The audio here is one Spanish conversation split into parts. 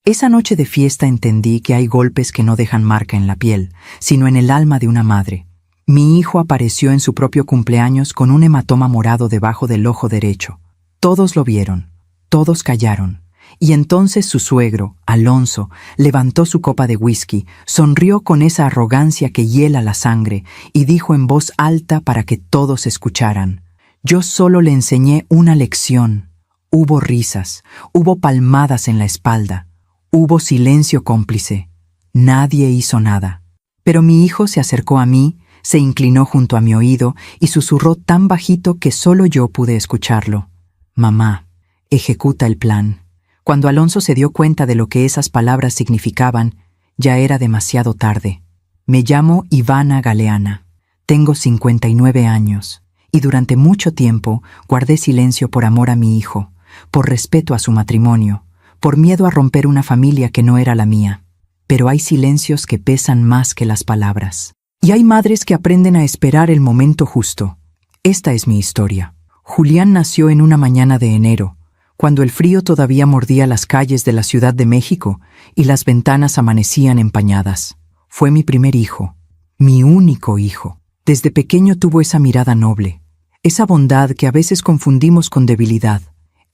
Esa noche de fiesta entendí que hay golpes que no dejan marca en la piel, sino en el alma de una madre. Mi hijo apareció en su propio cumpleaños con un hematoma morado debajo del ojo derecho. Todos lo vieron, todos callaron. Y entonces su suegro, Alonso, levantó su copa de whisky, sonrió con esa arrogancia que hiela la sangre y dijo en voz alta para que todos escucharan: «Yo solo le enseñé una lección». Hubo risas, hubo palmadas en la espalda, hubo silencio cómplice. Nadie hizo nada. Pero mi hijo se acercó a mí, se inclinó junto a mi oído y susurró tan bajito que solo yo pude escucharlo: «Mamá, ejecuta el plan». Cuando Alonso se dio cuenta de lo que esas palabras significaban, ya era demasiado tarde. Me llamo Ivana Galeana. Tengo 59 años y durante mucho tiempo guardé silencio por amor a mi hijo, por respeto a su matrimonio, por miedo a romper una familia que no era la mía. Pero hay silencios que pesan más que las palabras. Y hay madres que aprenden a esperar el momento justo. Esta es mi historia. Julián nació en una mañana de enero, cuando el frío todavía mordía las calles de la Ciudad de México y las ventanas amanecían empañadas. Fue mi primer hijo, mi único hijo. Desde pequeño tuvo esa mirada noble, esa bondad que a veces confundimos con debilidad.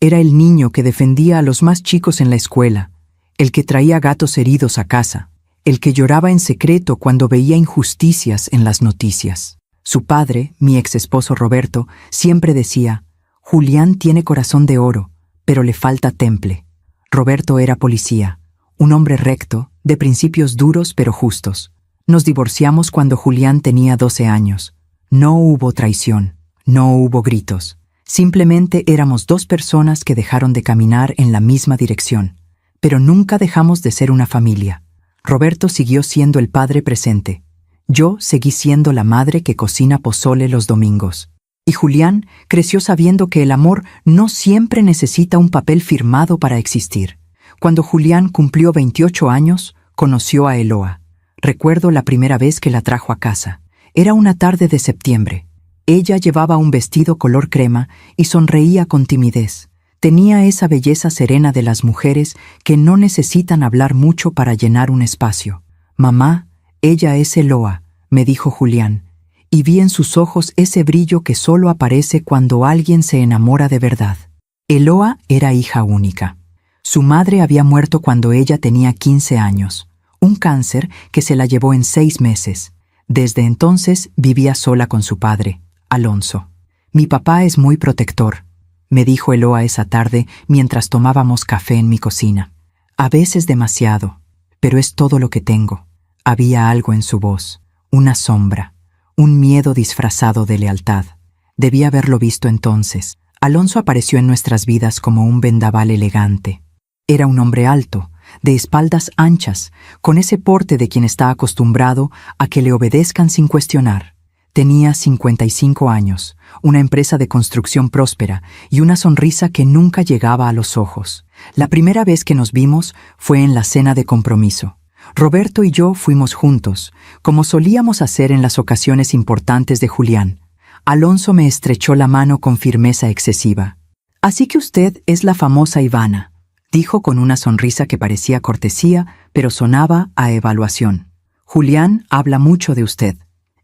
Era el niño que defendía a los más chicos en la escuela, el que traía gatos heridos a casa, el que lloraba en secreto cuando veía injusticias en las noticias. Su padre, mi ex esposo Roberto, siempre decía: «Julián tiene corazón de oro, pero le falta temple». Roberto era policía, un hombre recto, de principios duros pero justos. Nos divorciamos cuando Julián tenía 12 años. No hubo traición, no hubo gritos. Simplemente éramos dos personas que dejaron de caminar en la misma dirección. Pero nunca dejamos de ser una familia. Roberto siguió siendo el padre presente. Yo seguí siendo la madre que cocina pozole los domingos. Y Julián creció sabiendo que el amor no siempre necesita un papel firmado para existir. Cuando Julián cumplió 28 años, conoció a Eloa. Recuerdo la primera vez que la trajo a casa. Era una tarde de septiembre. Ella llevaba un vestido color crema y sonreía con timidez. Tenía esa belleza serena de las mujeres que no necesitan hablar mucho para llenar un espacio. «Mamá, ella es Eloa», me dijo Julián. Y vi en sus ojos ese brillo que solo aparece cuando alguien se enamora de verdad. Eloa era hija única. Su madre había muerto cuando ella tenía 15 años, un cáncer que se la llevó en 6 meses. Desde entonces vivía sola con su padre, Alonso. «Mi papá es muy protector», me dijo Eloa esa tarde mientras tomábamos café en mi cocina. «A veces demasiado, pero es todo lo que tengo». Había algo en su voz, una sombra, un miedo disfrazado de lealtad. Debí haberlo visto entonces. Alonso apareció en nuestras vidas como un vendaval elegante. Era un hombre alto, de espaldas anchas, con ese porte de quien está acostumbrado a que le obedezcan sin cuestionar. Tenía 55 años, una empresa de construcción próspera y una sonrisa que nunca llegaba a los ojos. La primera vez que nos vimos fue en la cena de compromiso. Roberto y yo fuimos juntos, como solíamos hacer en las ocasiones importantes de Julián. Alonso me estrechó la mano con firmeza excesiva. «Así que usted es la famosa Ivana», dijo con una sonrisa que parecía cortesía, pero sonaba a evaluación. «Julián habla mucho de usted.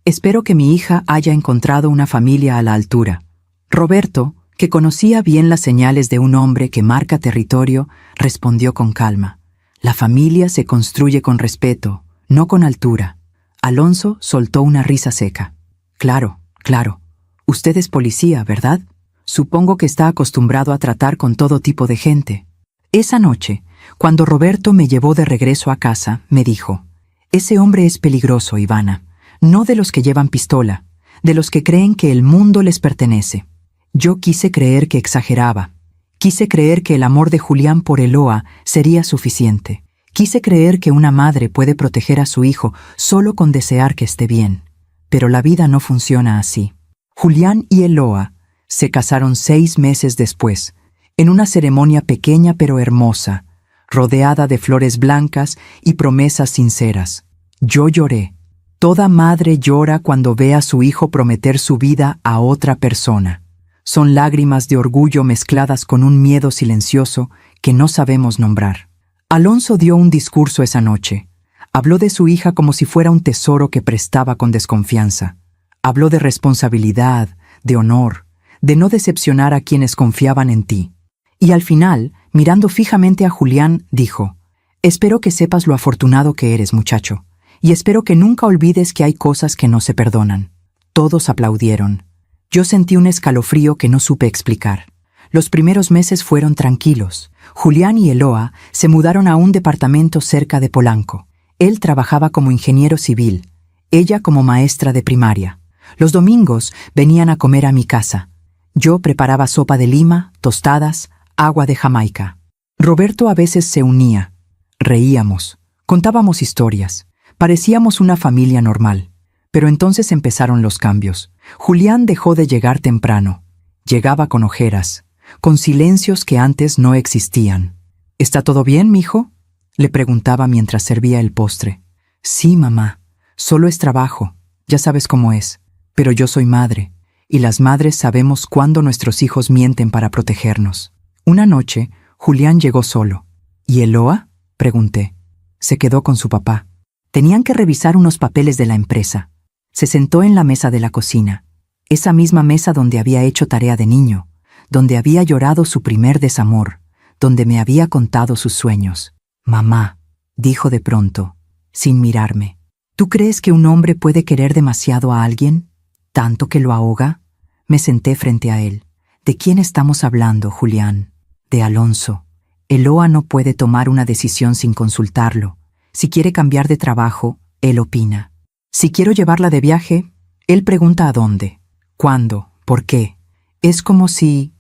Espero que mi hija haya encontrado una familia a la altura». Roberto, que conocía bien las señales de un hombre que marca territorio, respondió con calma: «La familia se construye con respeto, no con altura». Alonso soltó una risa seca. «Claro, claro. Usted es policía, ¿verdad? Supongo que está acostumbrado a tratar con todo tipo de gente». Esa noche, cuando Roberto me llevó de regreso a casa, me dijo: «Ese hombre es peligroso, Ivana. No de los que llevan pistola, de los que creen que el mundo les pertenece». Yo quise creer que exageraba. Quise creer que el amor de Julián por Eloa sería suficiente. Quise creer que una madre puede proteger a su hijo solo con desear que esté bien. Pero la vida no funciona así. Julián y Eloa se casaron 6 meses después, en una ceremonia pequeña pero hermosa, rodeada de flores blancas y promesas sinceras. Yo lloré. Toda madre llora cuando ve a su hijo prometer su vida a otra persona. Son lágrimas de orgullo mezcladas con un miedo silencioso que no sabemos nombrar. Alonso dio un discurso esa noche. Habló de su hija como si fuera un tesoro que prestaba con desconfianza. Habló de responsabilidad, de honor, de no decepcionar a quienes confiaban en ti. Y al final, mirando fijamente a Julián, dijo: «Espero que sepas lo afortunado que eres, muchacho, y espero que nunca olvides que hay cosas que no se perdonan». Todos aplaudieron. Yo sentí un escalofrío que no supe explicar. Los primeros meses fueron tranquilos. Julián y Eloa se mudaron a un departamento cerca de Polanco. Él trabajaba como ingeniero civil, ella como maestra de primaria. Los domingos venían a comer a mi casa. Yo preparaba sopa de lima, tostadas, agua de Jamaica. Roberto a veces se unía. Reíamos, contábamos historias. Parecíamos una familia normal. Pero entonces empezaron los cambios. Julián dejó de llegar temprano. Llegaba con ojeras, con silencios que antes no existían. «¿Está todo bien, mijo?», le preguntaba mientras servía el postre. «Sí, mamá. Solo es trabajo. Ya sabes cómo es. Pero yo soy madre, y las madres sabemos cuándo nuestros hijos mienten para protegernos». Una noche, Julián llegó solo. «¿Y Eloa?», pregunté. Se quedó con su papá. Tenían que revisar unos papeles de la empresa. Se sentó en la mesa de la cocina, esa misma mesa donde había hecho tarea de niño, donde había llorado su primer desamor, donde me había contado sus sueños. «Mamá», dijo de pronto, sin mirarme, «¿tú crees que un hombre puede querer demasiado a alguien? ¿Tanto que lo ahoga?». Me senté frente a él. «¿De quién estamos hablando, Julián?». «De Alonso. Eloa no puede tomar una decisión sin consultarlo. Si quiere cambiar de trabajo, él opina. Si quiero llevarla de viaje, él pregunta a dónde, cuándo, por qué. Es como si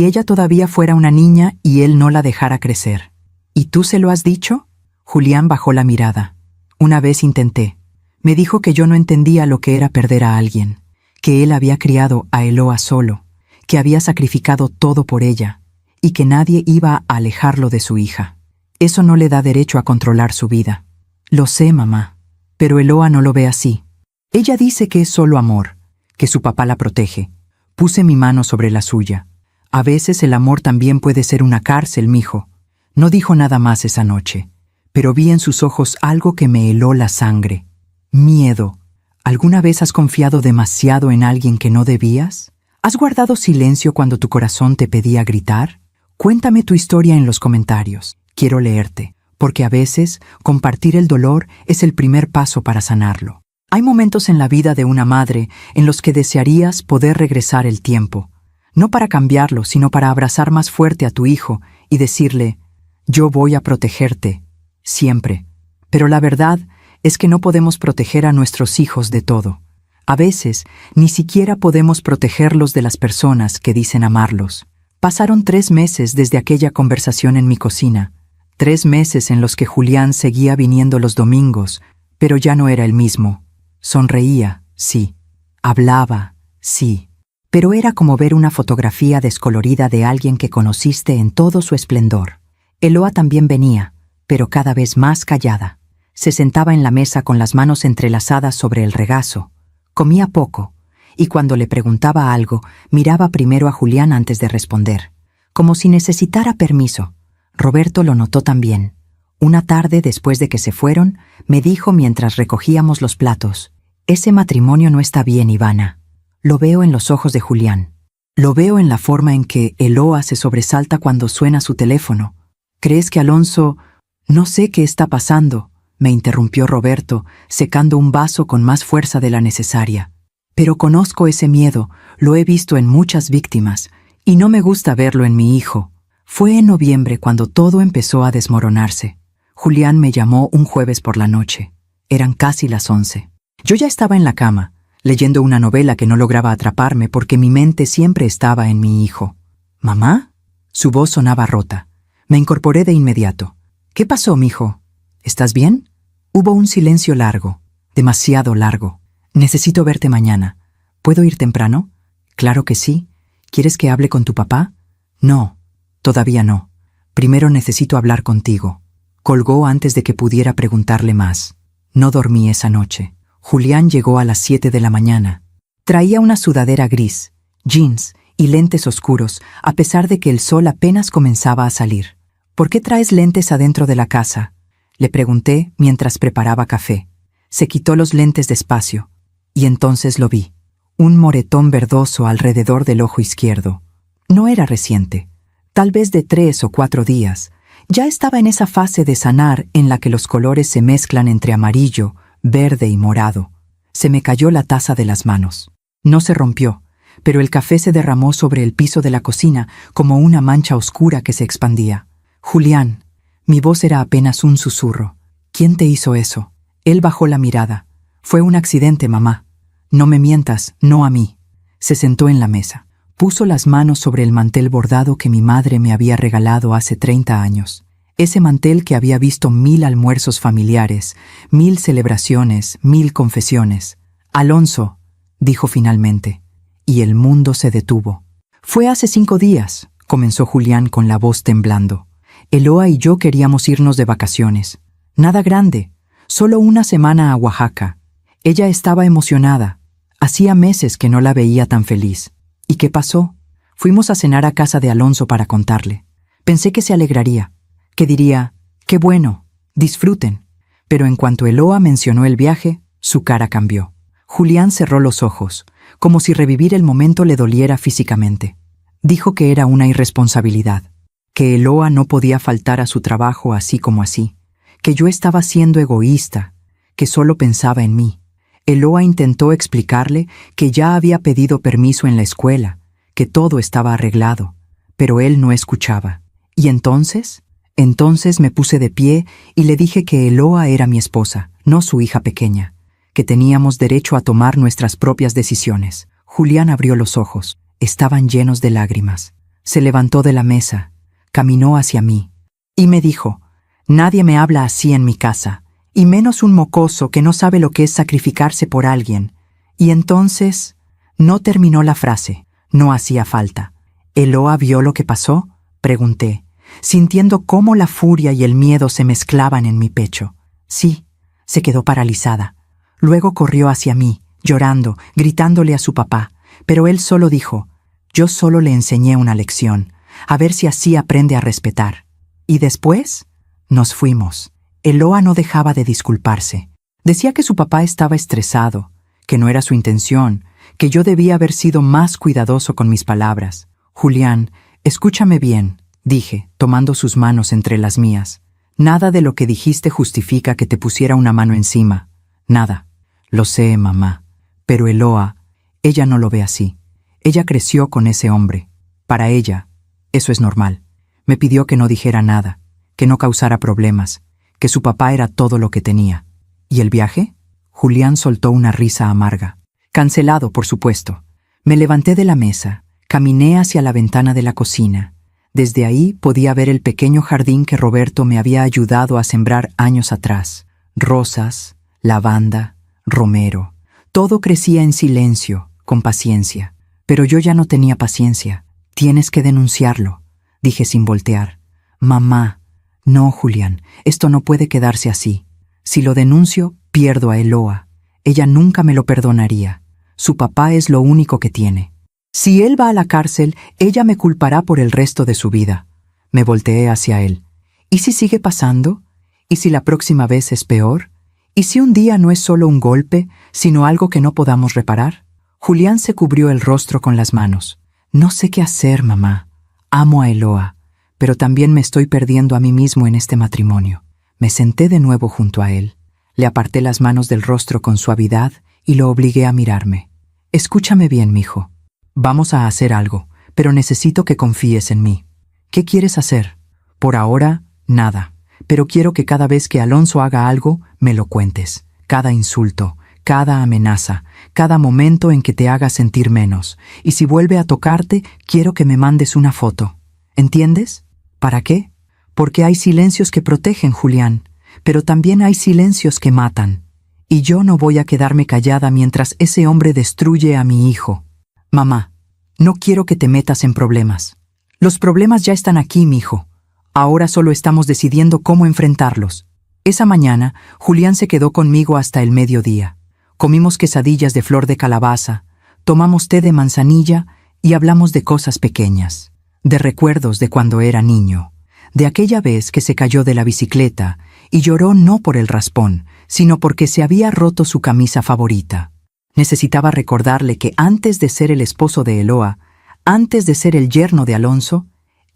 ella todavía fuera una niña y él no la dejara crecer». «¿Y tú se lo has dicho?». Julián bajó la mirada. «Una vez intenté. Me dijo que yo no entendía lo que era perder a alguien, que él había criado a Eloa solo, que había sacrificado todo por ella, y que nadie iba a alejarlo de su hija. Eso no le da derecho a controlar su vida». «Lo sé, mamá. Pero Eloa no lo ve así. Ella dice que es solo amor, que su papá la protege». Puse mi mano sobre la suya. «A veces el amor también puede ser una cárcel, mijo». No dijo nada más esa noche, pero vi en sus ojos algo que me heló la sangre. Miedo. ¿Alguna vez has confiado demasiado en alguien que no debías? ¿Has guardado silencio cuando tu corazón te pedía gritar? Cuéntame tu historia en los comentarios. Quiero leerte, porque a veces compartir el dolor es el primer paso para sanarlo. Hay momentos en la vida de una madre en los que desearías poder regresar el tiempo, no para cambiarlo, sino para abrazar más fuerte a tu hijo y decirle: «Yo voy a protegerte, siempre». Pero la verdad es que no podemos proteger a nuestros hijos de todo. A veces, ni siquiera podemos protegerlos de las personas que dicen amarlos. Pasaron 3 meses desde aquella conversación en mi cocina. 3 meses en los que Julián seguía viniendo los domingos, pero ya no era el mismo. Sonreía, sí. Hablaba, sí. Pero era como ver una fotografía descolorida de alguien que conociste en todo su esplendor. Eloa también venía, pero cada vez más callada. Se sentaba en la mesa con las manos entrelazadas sobre el regazo. Comía poco, y cuando le preguntaba algo, miraba primero a Julián antes de responder, como si necesitara permiso. Roberto lo notó también. Una tarde, después de que se fueron, me dijo mientras recogíamos los platos: «Ese matrimonio no está bien, Ivana». Lo veo en los ojos de Julián. Lo veo en la forma en que Eloa se sobresalta cuando suena su teléfono. «¿Crees que Alonso...?» «No sé qué está pasando», me interrumpió Roberto, secando un vaso con más fuerza de la necesaria. «Pero conozco ese miedo, lo he visto en muchas víctimas, y no me gusta verlo en mi hijo». Fue en noviembre cuando todo empezó a desmoronarse. Julián me llamó un jueves por la noche. Eran casi las 11. Yo ya estaba en la cama, leyendo una novela que no lograba atraparme porque mi mente siempre estaba en mi hijo. «¿Mamá?». Su voz sonaba rota. Me incorporé de inmediato. «¿Qué pasó, mijo? ¿Estás bien?». Hubo un silencio largo, demasiado largo. «Necesito verte mañana. ¿Puedo ir temprano?». «Claro que sí. ¿Quieres que hable con tu papá?». «No, todavía no. Primero necesito hablar contigo». Colgó antes de que pudiera preguntarle más. No dormí esa noche. Julián llegó a las 7 de la mañana. Traía una sudadera gris, jeans y lentes oscuros, a pesar de que el sol apenas comenzaba a salir. ¿Por qué traes lentes adentro de la casa?, le pregunté mientras preparaba café. Se quitó los lentes despacio, y entonces lo vi. Un moretón verdoso alrededor del ojo izquierdo. No era reciente, tal vez de 3 o 4 días. Ya estaba en esa fase de sanar en la que los colores se mezclan entre amarillo, verde y morado. Se me cayó la taza de las manos. No se rompió, pero el café se derramó sobre el piso de la cocina como una mancha oscura que se expandía. Julián. Mi voz era apenas un susurro. ¿Quién te hizo eso? Él bajó la mirada. Fue un accidente, mamá. No me mientas, no a mí. Se sentó en la mesa. Puso las manos sobre el mantel bordado que mi madre me había regalado hace 30 años. Ese mantel que había visto 1000 almuerzos familiares, 1000 celebraciones, 1000 confesiones. Alonso, dijo finalmente. Y el mundo se detuvo. Fue hace 5 días, comenzó Julián con la voz temblando. Eloa y yo queríamos irnos de vacaciones. Nada grande, solo una semana a Oaxaca. Ella estaba emocionada. Hacía meses que no la veía tan feliz. ¿Y qué pasó? Fuimos a cenar a casa de Alonso para contarle. Pensé que se alegraría, que diría, qué bueno, disfruten. Pero en cuanto Eloa mencionó el viaje, su cara cambió. Julián cerró los ojos, como si revivir el momento le doliera físicamente. Dijo que era una irresponsabilidad, que Eloa no podía faltar a su trabajo así como así, que yo estaba siendo egoísta, que solo pensaba en mí. Eloa intentó explicarle que ya había pedido permiso en la escuela, que todo estaba arreglado, pero él no escuchaba. ¿Y entonces? Entonces me puse de pie y le dije que Eloa era mi esposa, no su hija pequeña, que teníamos derecho a tomar nuestras propias decisiones. Julián abrió los ojos. Estaban llenos de lágrimas. Se levantó de la mesa, caminó hacia mí y me dijo, nadie me habla así en mi casa, y menos un mocoso que no sabe lo que es sacrificarse por alguien. Y entonces, no terminó la frase, no hacía falta. ¿Eloa vio lo que pasó?, pregunté, sintiendo cómo la furia y el miedo se mezclaban en mi pecho. Sí, se quedó paralizada. Luego corrió hacia mí, llorando, gritándole a su papá, pero él solo dijo, yo solo le enseñé una lección, a ver si así aprende a respetar. Y después, nos fuimos. Eloa no dejaba de disculparse. Decía que su papá estaba estresado, que no era su intención, que yo debía haber sido más cuidadoso con mis palabras. Julián, escúchame bien, dije, tomando sus manos entre las mías. Nada de lo que dijiste justifica que te pusiera una mano encima. Nada. Lo sé, mamá. Pero Eloa, ella no lo ve así. Ella creció con ese hombre. Para ella, eso es normal. Me pidió que no dijera nada, que no causara problemas, que su papá era todo lo que tenía. ¿Y el viaje? Julián soltó una risa amarga. Cancelado, por supuesto. Me levanté de la mesa, caminé hacia la ventana de la cocina. Desde ahí podía ver el pequeño jardín que Roberto me había ayudado a sembrar años atrás. Rosas, lavanda, romero. Todo crecía en silencio, con paciencia. Pero yo ya no tenía paciencia. Tienes que denunciarlo, dije sin voltear. Mamá, no, Julián, esto no puede quedarse así. Si lo denuncio, pierdo a Eloa. Ella nunca me lo perdonaría. Su papá es lo único que tiene. Si él va a la cárcel, ella me culpará por el resto de su vida. Me volteé hacia él. ¿Y si sigue pasando? ¿Y si la próxima vez es peor? ¿Y si un día no es solo un golpe, sino algo que no podamos reparar? Julián se cubrió el rostro con las manos. No sé qué hacer, mamá. Amo a Eloa, pero también me estoy perdiendo a mí mismo en este matrimonio. Me senté de nuevo junto a él. Le aparté las manos del rostro con suavidad y lo obligué a mirarme. Escúchame bien, mijo. Vamos a hacer algo, pero necesito que confíes en mí. ¿Qué quieres hacer? Por ahora, nada. Pero quiero que cada vez que Alonso haga algo, me lo cuentes. Cada insulto, cada amenaza, cada momento en que te haga sentir menos. Y si vuelve a tocarte, quiero que me mandes una foto. ¿Entiendes? ¿Para qué? Porque hay silencios que protegen, Julián, pero también hay silencios que matan. Y yo no voy a quedarme callada mientras ese hombre destruye a mi hijo. Mamá, no quiero que te metas en problemas. Los problemas ya están aquí, mijo. Ahora solo estamos decidiendo cómo enfrentarlos. Esa mañana, Julián se quedó conmigo hasta el mediodía. Comimos quesadillas de flor de calabaza, tomamos té de manzanilla y hablamos de cosas pequeñas, de recuerdos de cuando era niño, de aquella vez que se cayó de la bicicleta y lloró no por el raspón, sino porque se había roto su camisa favorita. Necesitaba recordarle que antes de ser el esposo de Eloa, antes de ser el yerno de Alonso,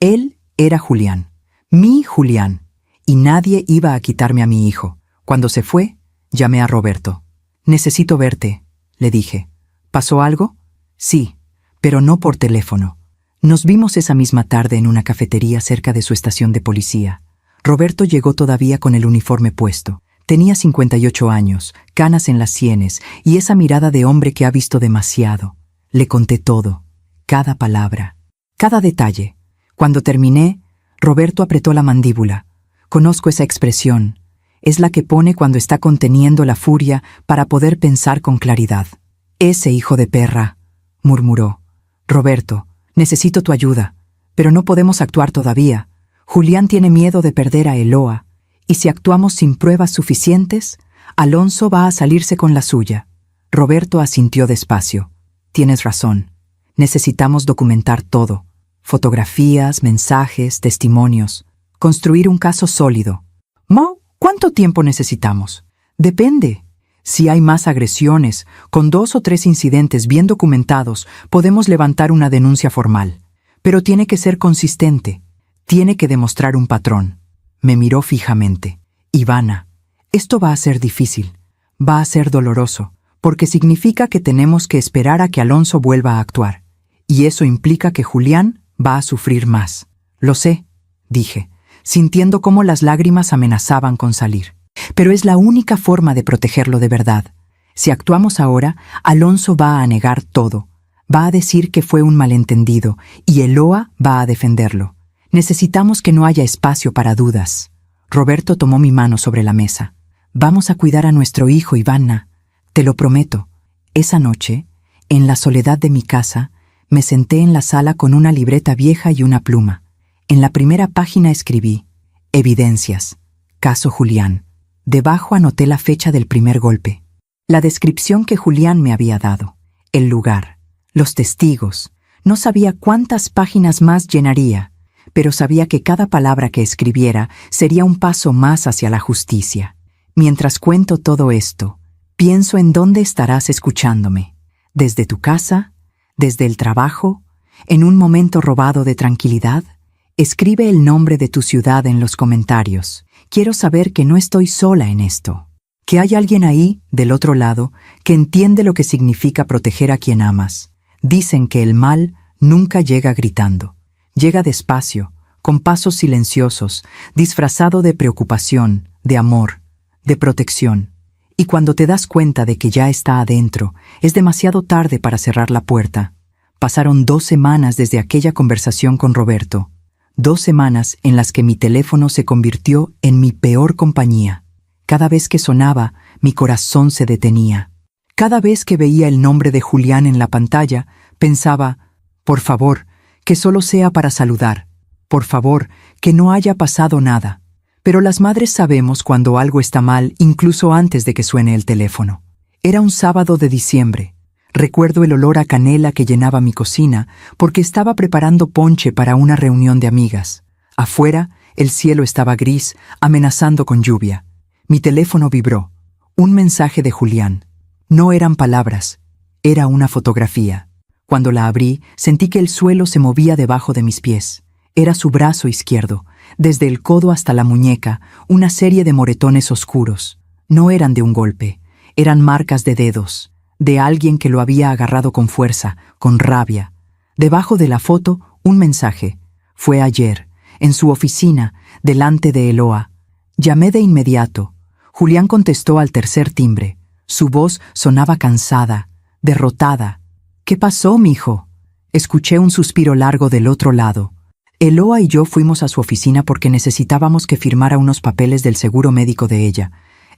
él era Julián, mi Julián, y nadie iba a quitarme a mi hijo. Cuando se fue, llamé a Roberto. «Necesito verte», le dije. «¿Pasó algo?» «Sí, pero no por teléfono». Nos vimos esa misma tarde en una cafetería cerca de su estación de policía. Roberto llegó todavía con el uniforme puesto. Tenía 58 años, canas en las sienes y esa mirada de hombre que ha visto demasiado. Le conté todo, cada palabra, cada detalle. Cuando terminé, Roberto apretó la mandíbula. Conozco esa expresión. Es la que pone cuando está conteniendo la furia para poder pensar con claridad. «Ese hijo de perra», murmuró. «Roberto, necesito tu ayuda, pero no podemos actuar todavía. Julián tiene miedo de perder a Eloa, y si actuamos sin pruebas suficientes, Alonso va a salirse con la suya». Roberto asintió despacio. «Tienes razón. Necesitamos documentar todo. Fotografías, mensajes, testimonios. Construir un caso sólido». «Mo, ¿cuánto tiempo necesitamos?» «Depende. Si hay más agresiones, con 2 o 3 incidentes bien documentados, podemos levantar una denuncia formal. Pero tiene que ser consistente. Tiene que demostrar un patrón». Me miró fijamente. «Ivana, esto va a ser difícil. Va a ser doloroso, porque significa que tenemos que esperar a que Alonso vuelva a actuar. Y eso implica que Julián va a sufrir más». «Lo sé», dije, sintiendo cómo las lágrimas amenazaban con salir. «Pero es la única forma de protegerlo de verdad. Si actuamos ahora, Alonso va a negar todo. Va a decir que fue un malentendido, y Eloa va a defenderlo. Necesitamos que no haya espacio para dudas». Roberto tomó mi mano sobre la mesa. «Vamos a cuidar a nuestro hijo, Ivana. Te lo prometo». Esa noche, en la soledad de mi casa, me senté en la sala con una libreta vieja y una pluma. En la primera página escribí: «Evidencias. Caso Julián». Debajo anoté la fecha del primer golpe, la descripción que Julián me había dado, el lugar, los testigos. No sabía cuántas páginas más llenaría, pero sabía que cada palabra que escribiera sería un paso más hacia la justicia. Mientras cuento todo esto, pienso en dónde estarás escuchándome. Desde tu casa, desde el trabajo, en un momento robado de tranquilidad. Escribe el nombre de tu ciudad en los comentarios. Quiero saber que no estoy sola en esto, que hay alguien ahí, del otro lado, que entiende lo que significa proteger a quien amas. Dicen que el mal nunca llega gritando. Llega despacio, con pasos silenciosos, disfrazado de preocupación, de amor, de protección. Y cuando te das cuenta de que ya está adentro, es demasiado tarde para cerrar la puerta. Pasaron 2 semanas desde aquella conversación con Roberto. 2 semanas en las que mi teléfono se convirtió en mi peor compañía. Cada vez que sonaba, mi corazón se detenía. Cada vez que veía el nombre de Julián en la pantalla, pensaba: «Por favor, que solo sea para saludar. Por favor, que no haya pasado nada». Pero las madres sabemos cuando algo está mal incluso antes de que suene el teléfono. Era un sábado de diciembre. Recuerdo el olor a canela que llenaba mi cocina porque estaba preparando ponche para una reunión de amigas. Afuera, el cielo estaba gris, amenazando con lluvia. Mi teléfono vibró. Un mensaje de Julián. No eran palabras, era una fotografía. Cuando la abrí, sentí que el suelo se movía debajo de mis pies. Era su brazo izquierdo, desde el codo hasta la muñeca, una serie de moretones oscuros. No eran de un golpe, eran marcas de dedos, de alguien que lo había agarrado con fuerza, con rabia. Debajo de la foto, un mensaje. Fue ayer, en su oficina, delante de Eloa. Llamé de inmediato. Julián contestó al tercer timbre. Su voz sonaba cansada, derrotada. «¿Qué pasó, mijo?». Escuché un suspiro largo del otro lado. Eloa y yo fuimos a su oficina porque necesitábamos que firmara unos papeles del seguro médico de ella.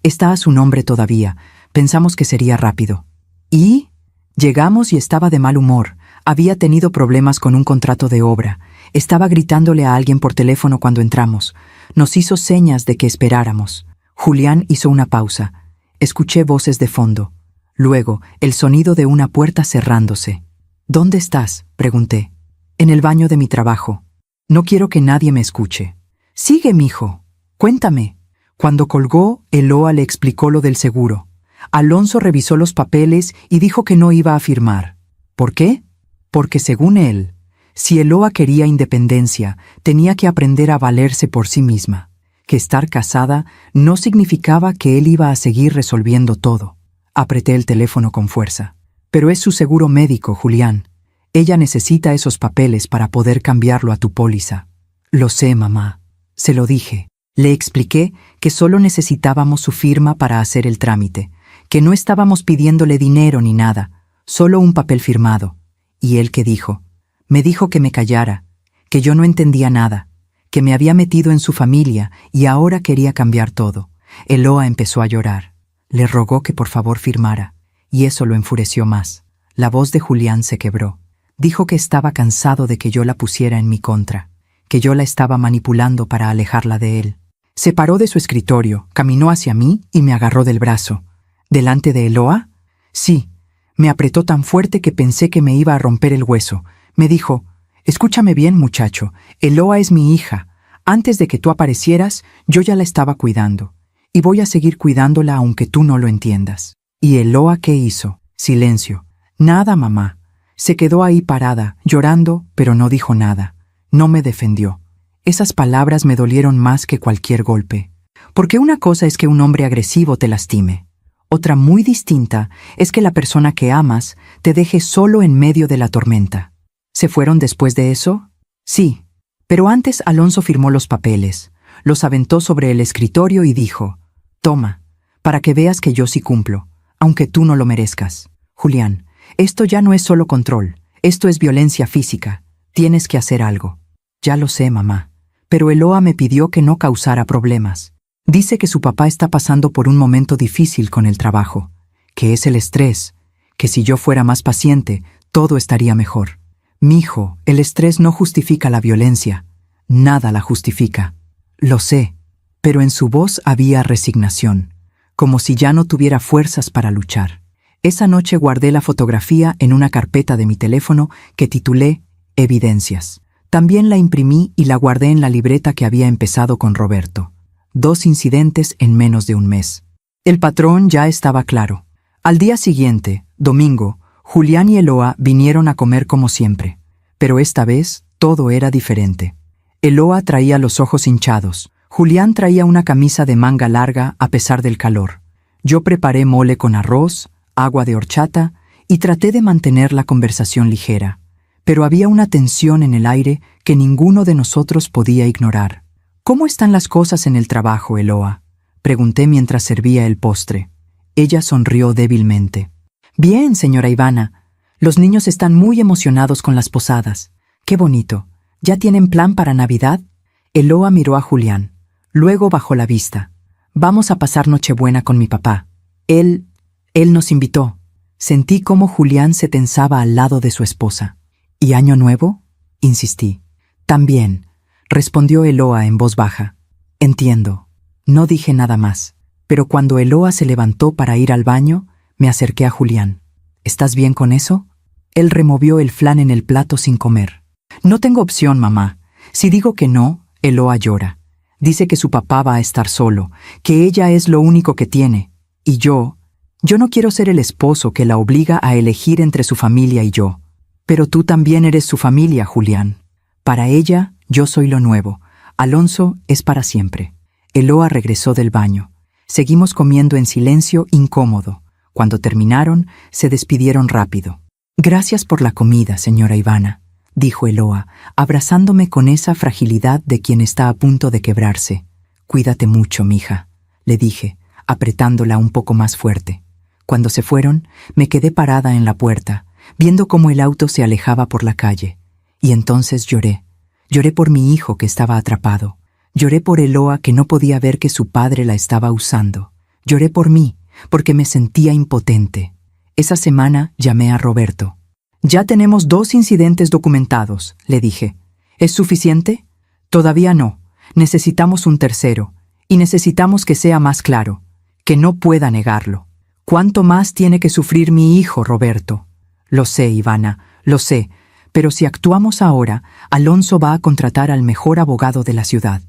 Está a su nombre todavía. Pensamos que sería rápido. ¿Y? Llegamos y estaba de mal humor. Había tenido problemas con un contrato de obra. Estaba gritándole a alguien por teléfono cuando entramos. Nos hizo señas de que esperáramos. Julián hizo una pausa. Escuché voces de fondo. Luego, el sonido de una puerta cerrándose. «¿Dónde estás?», pregunté. «En el baño de mi trabajo. No quiero que nadie me escuche». Sigue, mijo. Cuéntame. Cuando colgó, Eloa le explicó lo del seguro. Alonso revisó los papeles y dijo que no iba a firmar. ¿Por qué? Porque según él, si Eloa quería independencia, tenía que aprender a valerse por sí misma. Que estar casada no significaba que él iba a seguir resolviendo todo. Apreté el teléfono con fuerza. Pero es su seguro médico, Julián. Ella necesita esos papeles para poder cambiarlo a tu póliza. Lo sé, mamá. Se lo dije. Le expliqué que solo necesitábamos su firma para hacer el trámite, que no estábamos pidiéndole dinero ni nada, solo un papel firmado. ¿Y él qué dijo? Me dijo que me callara, que yo no entendía nada, que me había metido en su familia y ahora quería cambiar todo. Eloa empezó a llorar. Le rogó que por favor firmara, y eso lo enfureció más. La voz de Julián se quebró. Dijo que estaba cansado de que yo la pusiera en mi contra, que yo la estaba manipulando para alejarla de él. Se paró de su escritorio, caminó hacia mí y me agarró del brazo. ¿Delante de Eloa? Sí. Me apretó tan fuerte que pensé que me iba a romper el hueso. Me dijo, escúchame bien, muchacho, Eloa es mi hija. Antes de que tú aparecieras, yo ya la estaba cuidando. Y voy a seguir cuidándola aunque tú no lo entiendas. ¿Y Eloa qué hizo? Silencio. Nada, mamá. Se quedó ahí parada, llorando, pero no dijo nada. No me defendió. Esas palabras me dolieron más que cualquier golpe. Porque una cosa es que un hombre agresivo te lastime. Otra muy distinta es que la persona que amas te deje solo en medio de la tormenta. ¿Se fueron después de eso? Sí. Pero antes Alonso firmó los papeles, los aventó sobre el escritorio y dijo, toma, para que veas que yo sí cumplo, aunque tú no lo merezcas. Julián, esto ya no es solo control, esto es violencia física. Tienes que hacer algo. Ya lo sé, mamá. Pero Eloa me pidió que no causara problemas. Dice que su papá está pasando por un momento difícil con el trabajo, que es el estrés, que si yo fuera más paciente, todo estaría mejor. Mijo, el estrés no justifica la violencia. Nada la justifica. Lo sé, pero en su voz había resignación, como si ya no tuviera fuerzas para luchar. Esa noche guardé la fotografía en una carpeta de mi teléfono que titulé Evidencias. También la imprimí y la guardé en la libreta que había empezado con Roberto. 2 incidentes en menos de un mes. El patrón ya estaba claro. Al día siguiente, domingo, Julián y Eloa vinieron a comer como siempre. Pero esta vez todo era diferente. Eloa traía los ojos hinchados. Julián traía una camisa de manga larga a pesar del calor. Yo preparé mole con arroz, agua de horchata y traté de mantener la conversación ligera. Pero había una tensión en el aire que ninguno de nosotros podía ignorar. ¿Cómo están las cosas en el trabajo, Eloa? Pregunté mientras servía el postre. Ella sonrió débilmente. Bien, señora Ivana. Los niños están muy emocionados con las posadas. ¡Qué bonito! ¿Ya tienen plan para Navidad? Eloa miró a Julián. Luego bajó la vista. Vamos a pasar Nochebuena con mi papá. Él nos invitó. Sentí cómo Julián se tensaba al lado de su esposa. ¿Y Año Nuevo? Insistí. También, respondió Eloa en voz baja. Entiendo. No dije nada más, pero cuando Eloa se levantó para ir al baño, me acerqué a Julián. ¿Estás bien con eso? Él removió el flan en el plato sin comer. No tengo opción, mamá. Si digo que no, Eloa llora. Dice que su papá va a estar solo, que ella es lo único que tiene. Y yo no quiero ser el esposo que la obliga a elegir entre su familia y yo. Pero tú también eres su familia, Julián. Para ella, yo soy lo nuevo. Alonso es para siempre. Eloa regresó del baño. Seguimos comiendo en silencio incómodo. Cuando terminaron, se despidieron rápido. Gracias por la comida, señora Ivana, dijo Eloa, abrazándome con esa fragilidad de quien está a punto de quebrarse. Cuídate mucho, mija, le dije, apretándola un poco más fuerte. Cuando se fueron, me quedé parada en la puerta, viendo cómo el auto se alejaba por la calle. Y entonces lloré. Lloré por mi hijo que estaba atrapado. Lloré por Eloa que no podía ver que su padre la estaba usando. Lloré por mí, porque me sentía impotente. Esa semana llamé a Roberto. Ya tenemos 2 incidentes documentados, le dije. ¿Es suficiente? Todavía no. Necesitamos un tercero. Y necesitamos que sea más claro. Que no pueda negarlo. ¿Cuánto más tiene que sufrir mi hijo, Roberto? Lo sé, Ivana, lo sé. Pero si actuamos ahora, Alonso va a contratar al mejor abogado de la ciudad.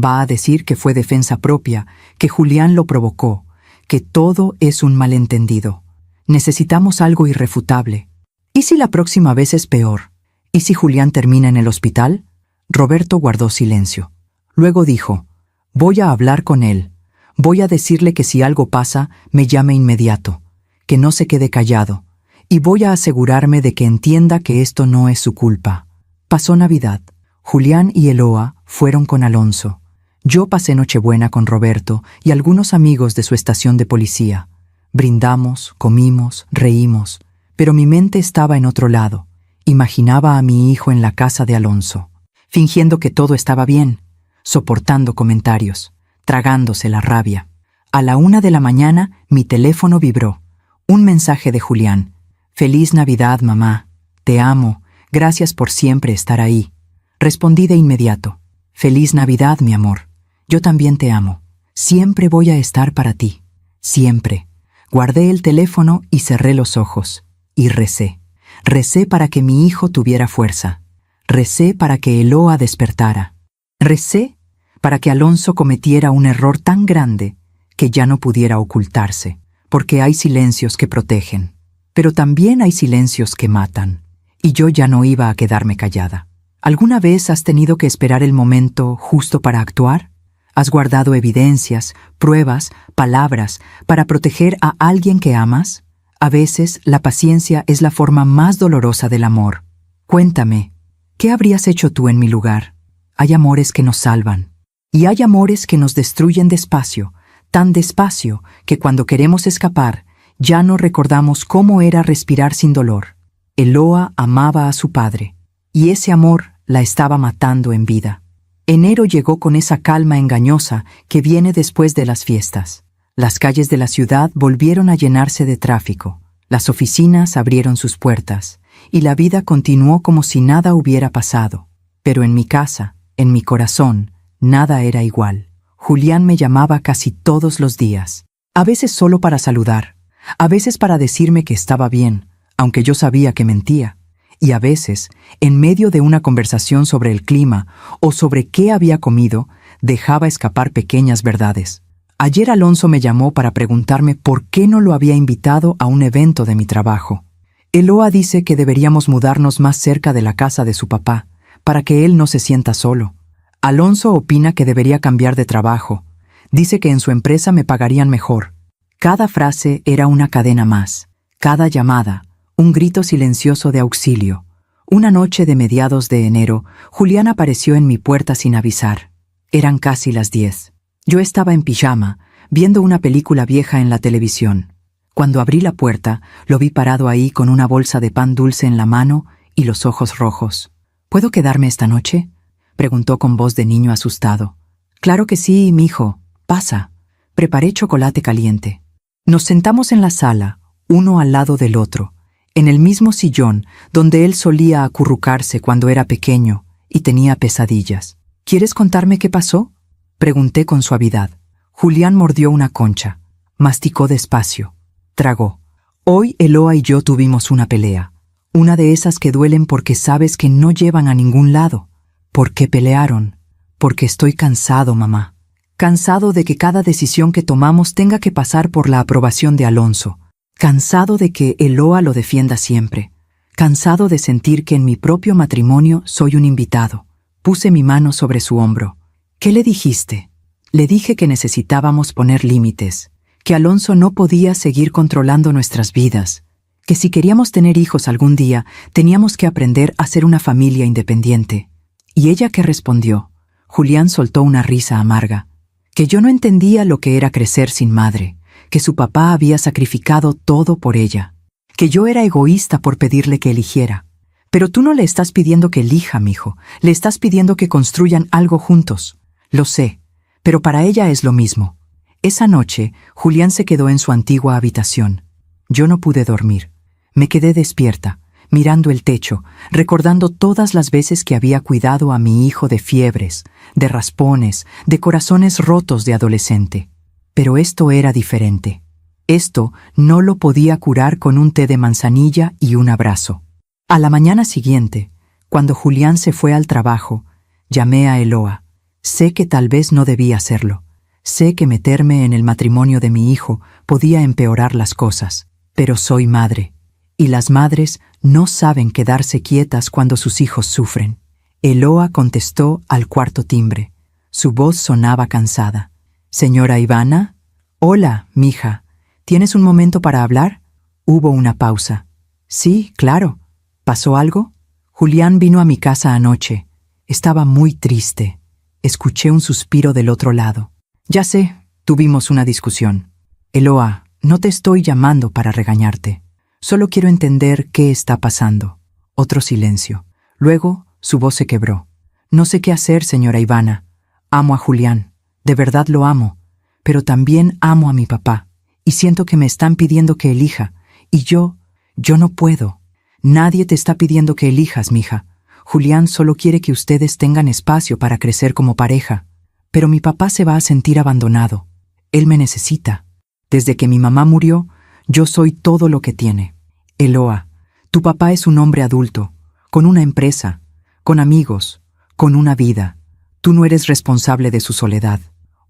Va a decir que fue defensa propia, que Julián lo provocó, que todo es un malentendido. Necesitamos algo irrefutable. ¿Y si la próxima vez es peor? ¿Y si Julián termina en el hospital? Roberto guardó silencio. Luego dijo: voy a hablar con él. Voy a decirle que si algo pasa, me llame inmediato, que no se quede callado, y voy a asegurarme de que entienda que esto no es su culpa. Pasó Navidad. Julián y Eloa fueron con Alonso. Yo pasé Nochebuena con Roberto y algunos amigos de su estación de policía. Brindamos, comimos, reímos, pero mi mente estaba en otro lado. Imaginaba a mi hijo en la casa de Alonso, fingiendo que todo estaba bien, soportando comentarios, tragándose la rabia. A la 1 de la mañana, mi teléfono vibró. Un mensaje de Julián. «Feliz Navidad, mamá. Te amo. Gracias por siempre estar ahí». Respondí de inmediato. «Feliz Navidad, mi amor. Yo también te amo. Siempre voy a estar para ti. Siempre». Guardé el teléfono y cerré los ojos. Y recé. Recé para que mi hijo tuviera fuerza. Recé para que Eloa despertara. Recé para que Alonso cometiera un error tan grande que ya no pudiera ocultarse, porque hay silencios que protegen, pero también hay silencios que matan, y yo ya no iba a quedarme callada. ¿Alguna vez has tenido que esperar el momento justo para actuar? ¿Has guardado evidencias, pruebas, palabras para proteger a alguien que amas? A veces la paciencia es la forma más dolorosa del amor. Cuéntame, ¿qué habrías hecho tú en mi lugar? Hay amores que nos salvan, y hay amores que nos destruyen despacio, tan despacio que cuando queremos escapar, ya no recordamos cómo era respirar sin dolor. Eloa amaba a su padre, y ese amor la estaba matando en vida. Enero llegó con esa calma engañosa que viene después de las fiestas. Las calles de la ciudad volvieron a llenarse de tráfico, las oficinas abrieron sus puertas, y la vida continuó como si nada hubiera pasado. Pero en mi casa, en mi corazón, nada era igual. Julián me llamaba casi todos los días, a veces solo para saludar, a veces para decirme que estaba bien, aunque yo sabía que mentía, y a veces, en medio de una conversación sobre el clima o sobre qué había comido, dejaba escapar pequeñas verdades. Ayer Alonso me llamó para preguntarme por qué no lo había invitado a un evento de mi trabajo. Eloa dice que deberíamos mudarnos más cerca de la casa de su papá, para que él no se sienta solo. Alonso opina que debería cambiar de trabajo. Dice que en su empresa me pagarían mejor. Cada frase era una cadena más. Cada llamada, un grito silencioso de auxilio. Una noche de mediados de enero, Julián apareció en mi puerta sin avisar. Eran casi las 10. Yo estaba en pijama, viendo una película vieja en la televisión. Cuando abrí la puerta, lo vi parado ahí con una bolsa de pan dulce en la mano y los ojos rojos. «¿Puedo quedarme esta noche?», preguntó con voz de niño asustado. «Claro que sí, mijo. Pasa». Preparé chocolate caliente. Nos sentamos en la sala, uno al lado del otro, en el mismo sillón donde él solía acurrucarse cuando era pequeño y tenía pesadillas. «¿Quieres contarme qué pasó?», pregunté con suavidad. Julián mordió una concha, masticó despacio, tragó. «Hoy Eloa y yo tuvimos una pelea. Una de esas que duelen porque sabes que no llevan a ningún lado. ¿Por qué pelearon? Porque estoy cansado, mamá. Cansado de que cada decisión que tomamos tenga que pasar por la aprobación de Alonso. Cansado de que Eloa lo defienda siempre. Cansado de sentir que en mi propio matrimonio soy un invitado». Puse mi mano sobre su hombro. «¿Qué le dijiste?». Le dije que necesitábamos poner límites, que Alonso no podía seguir controlando nuestras vidas, que si queríamos tener hijos algún día, teníamos que aprender a ser una familia independiente. ¿Y ella qué respondió? Julián soltó una risa amarga. Que yo no entendía lo que era crecer sin madre, que su papá había sacrificado todo por ella, que yo era egoísta por pedirle que eligiera. Pero tú no le estás pidiendo que elija, mijo, le estás pidiendo que construyan algo juntos. Lo sé, pero para ella es lo mismo. Esa noche, Julián se quedó en su antigua habitación. Yo no pude dormir. Me quedé despierta, mirando el techo, recordando todas las veces que había cuidado a mi hijo de fiebres, de raspones, de corazones rotos de adolescente. Pero esto era diferente. Esto no lo podía curar con un té de manzanilla y un abrazo. A la mañana siguiente, cuando Julián se fue al trabajo, llamé a Eloa. Sé que tal vez no debía hacerlo. Sé que meterme en el matrimonio de mi hijo podía empeorar las cosas. Pero soy madre, y las madres no saben quedarse quietas cuando sus hijos sufren. Eloa contestó al cuarto timbre. Su voz sonaba cansada. «Señora Ivana». «Hola, mija. ¿Tienes un momento para hablar?» Hubo una pausa. «Sí, claro. ¿Pasó algo?» «Julián vino a mi casa anoche. Estaba muy triste». Escuché un suspiro del otro lado. «Ya sé, tuvimos una discusión. Eloa, no te estoy llamando para regañarte. Solo quiero entender qué está pasando». Otro silencio. Luego, su voz se quebró. «No sé qué hacer, señora Ivana. Amo a Julián. De verdad lo amo. Pero también amo a mi papá. Y siento que me están pidiendo que elija. Y yo no puedo». «Nadie te está pidiendo que elijas, mija. Julián solo quiere que ustedes tengan espacio para crecer como pareja. Pero mi papá se va a sentir abandonado. Él me necesita. Desde que mi mamá murió, yo soy todo lo que tiene. Eloa, tu papá es un hombre adulto, con una empresa, con amigos, con una vida. Tú no eres responsable de su soledad.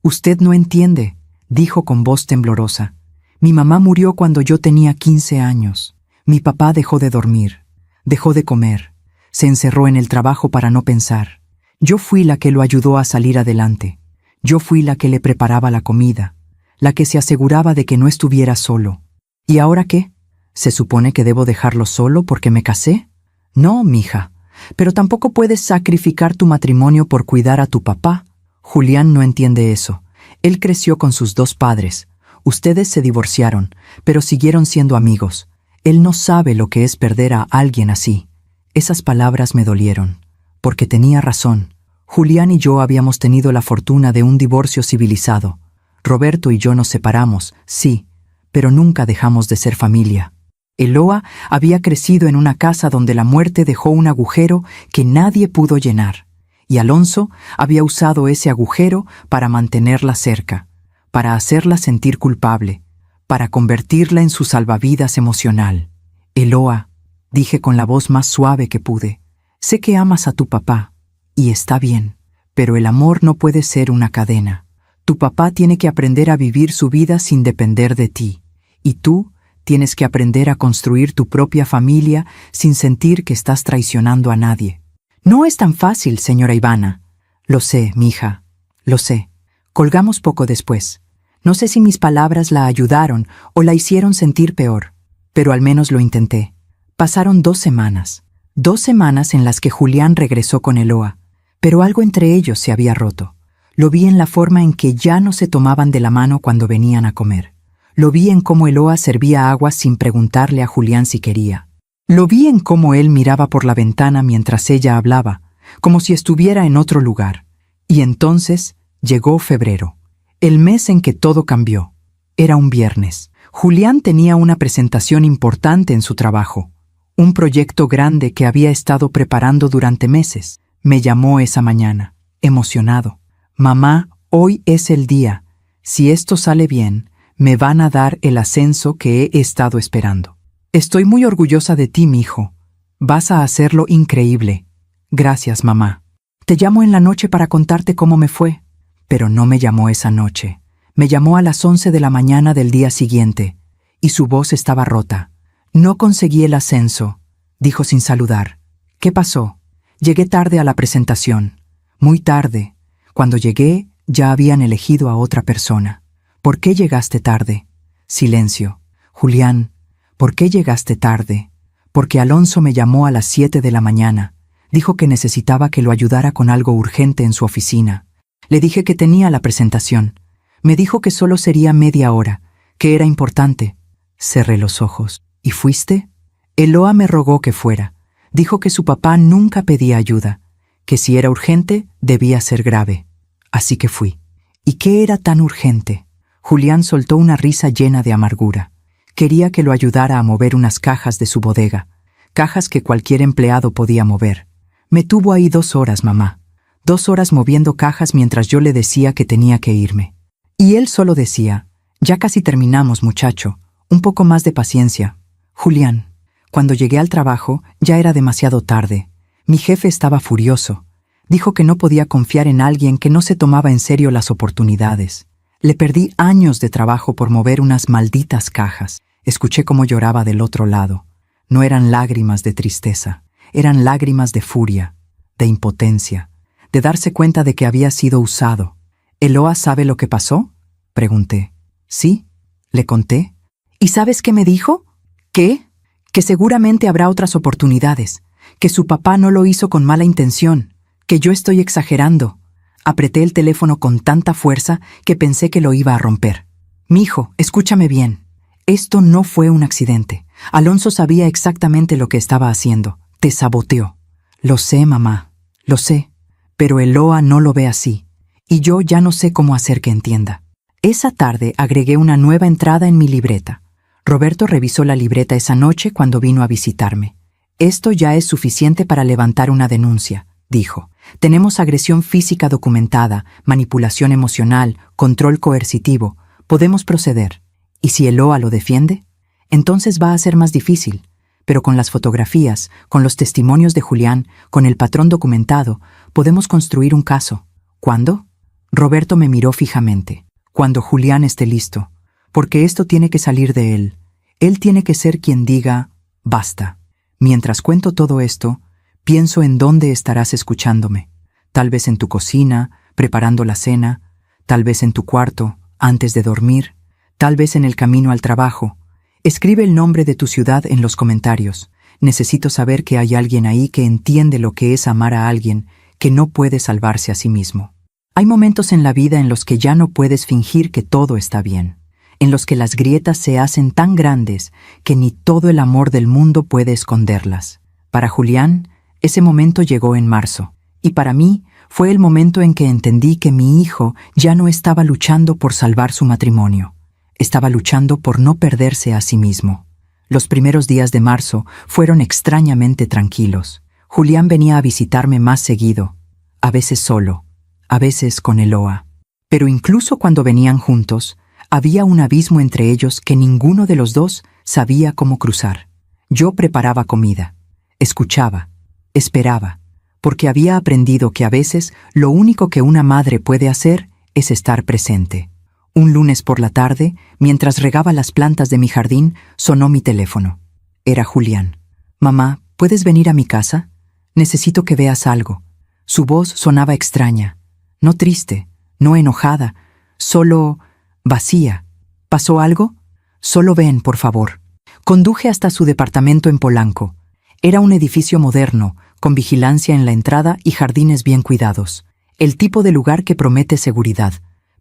Usted no entiende», dijo con voz temblorosa. «Mi mamá murió cuando yo tenía 15 años. Mi papá dejó de dormir, dejó de comer, se encerró en el trabajo para no pensar. Yo fui la que lo ayudó a salir adelante. Yo fui la que le preparaba la comida, la que se aseguraba de que no estuviera solo. ¿Y ahora qué? ¿Se supone que debo dejarlo solo porque me casé? No, mija, pero tampoco puedes sacrificar tu matrimonio por cuidar a tu papá. Julián no entiende eso. Él creció con sus dos padres. Ustedes se divorciaron, pero siguieron siendo amigos. Él no sabe lo que es perder a alguien así». Esas palabras me dolieron, porque tenía razón. Julián y yo habíamos tenido la fortuna de un divorcio civilizado. Roberto y yo nos separamos, sí, pero nunca dejamos de ser familia. Eloa había crecido en una casa donde la muerte dejó un agujero que nadie pudo llenar, y Alonso había usado ese agujero para mantenerla cerca, para hacerla sentir culpable, para convertirla en su salvavidas emocional. «Eloa», dije con la voz más suave que pude, «sé que amas a tu papá, y está bien, pero el amor no puede ser una cadena. Tu papá tiene que aprender a vivir su vida sin depender de ti, y tú tienes que aprender a construir tu propia familia sin sentir que estás traicionando a nadie». «No es tan fácil, señora Ivana». «Lo sé, mija, lo sé». Colgamos poco después. No sé si mis palabras la ayudaron o la hicieron sentir peor, pero al menos lo intenté. Pasaron 2 semanas. 2 semanas en las que Julián regresó con Eloa, pero algo entre ellos se había roto. Lo vi en la forma en que ya no se tomaban de la mano cuando venían a comer. Lo vi en cómo Eloa servía agua sin preguntarle a Julián si quería. Lo vi en cómo él miraba por la ventana mientras ella hablaba, como si estuviera en otro lugar. Y entonces llegó febrero. El mes en que todo cambió. Era un viernes. Julián tenía una presentación importante en su trabajo. Un proyecto grande que había estado preparando durante meses. Me llamó esa mañana, emocionado. «Mamá, hoy es el día. Si esto sale bien, me van a dar el ascenso que he estado esperando. Estoy muy orgullosa de ti, mijo. Vas a hacerlo increíble. Gracias, mamá. Te llamo en la noche para contarte cómo me fue». Pero no me llamó esa noche. Me llamó a las 11 de la mañana del día siguiente, y su voz estaba rota. «No conseguí el ascenso», dijo sin saludar. «¿Qué pasó?» «Llegué tarde a la presentación. Muy tarde. Cuando llegué, ya habían elegido a otra persona». «¿Por qué llegaste tarde?» Silencio. «Julián, ¿por qué llegaste tarde?» «Porque Alonso me llamó a las 7 de la mañana. Dijo que necesitaba que lo ayudara con algo urgente en su oficina. Le dije que tenía la presentación. Me dijo que solo sería media hora, que era importante». Cerré los ojos. «¿Y fuiste?» Eloa me rogó que fuera. Dijo que su papá nunca pedía ayuda, que si era urgente, debía ser grave. Así que fui. ¿Y qué era tan urgente? Julián soltó una risa llena de amargura. Quería que lo ayudara a mover unas cajas de su bodega, cajas que cualquier empleado podía mover. Me tuvo ahí 2 horas, mamá. 2 horas moviendo cajas mientras yo le decía que tenía que irme. Y él solo decía, «Ya casi terminamos, muchacho. Un poco más de paciencia». Julián, cuando llegué al trabajo, ya era demasiado tarde. Mi jefe estaba furioso. Dijo que no podía confiar en alguien que no se tomaba en serio las oportunidades. Le perdí años de trabajo por mover unas malditas cajas. Escuché cómo lloraba del otro lado. No eran lágrimas de tristeza, eran lágrimas de furia, de impotencia, de darse cuenta de que había sido usado. ¿Eloa sabe lo que pasó?, pregunté. Sí, le conté. ¿Y sabes qué me dijo? ¿Qué? Que seguramente habrá otras oportunidades, que su papá no lo hizo con mala intención, que yo estoy exagerando. Apreté el teléfono con tanta fuerza que pensé que lo iba a romper. Mijo, escúchame bien. Esto no fue un accidente. Alonso sabía exactamente lo que estaba haciendo. Te saboteó. Lo sé, mamá, lo sé. Pero Eloa no lo ve así. Y yo ya no sé cómo hacer que entienda. Esa tarde agregué una nueva entrada en mi libreta. Roberto revisó la libreta esa noche cuando vino a visitarme. Esto ya es suficiente para levantar una denuncia, dijo. Tenemos agresión física documentada, manipulación emocional, control coercitivo. Podemos proceder. ¿Y si Eloa lo defiende? Entonces va a ser más difícil. Pero con las fotografías, con los testimonios de Julián, con el patrón documentado, podemos construir un caso. ¿Cuándo? Roberto me miró fijamente. Cuando Julián esté listo. Porque esto tiene que salir de él. Él tiene que ser quien diga, basta. Mientras cuento todo esto, pienso en dónde estarás escuchándome. Tal vez en tu cocina, preparando la cena, tal vez en tu cuarto, antes de dormir, tal vez en el camino al trabajo. Escribe el nombre de tu ciudad en los comentarios. Necesito saber que hay alguien ahí que entiende lo que es amar a alguien que no puede salvarse a sí mismo. Hay momentos en la vida en los que ya no puedes fingir que todo está bien, en los que las grietas se hacen tan grandes que ni todo el amor del mundo puede esconderlas. Para Julián, ese momento llegó en marzo, y para mí fue el momento en que entendí que mi hijo ya no estaba luchando por salvar su matrimonio, estaba luchando por no perderse a sí mismo. Los primeros días de marzo fueron extrañamente tranquilos. Julián venía a visitarme más seguido, a veces solo, a veces con Eloa. Pero incluso cuando venían juntos, había un abismo entre ellos que ninguno de los dos sabía cómo cruzar. Yo preparaba comida, escuchaba, esperaba, porque había aprendido que a veces lo único que una madre puede hacer es estar presente. Un lunes por la tarde, mientras regaba las plantas de mi jardín, sonó mi teléfono. Era Julián. «Mamá, ¿puedes venir a mi casa? Necesito que veas algo». Su voz sonaba extraña, no triste, no enojada, solo vacía. ¿Pasó algo? Solo ven, por favor. Conduje hasta su departamento en Polanco. Era un edificio moderno, con vigilancia en la entrada y jardines bien cuidados. El tipo de lugar que promete seguridad.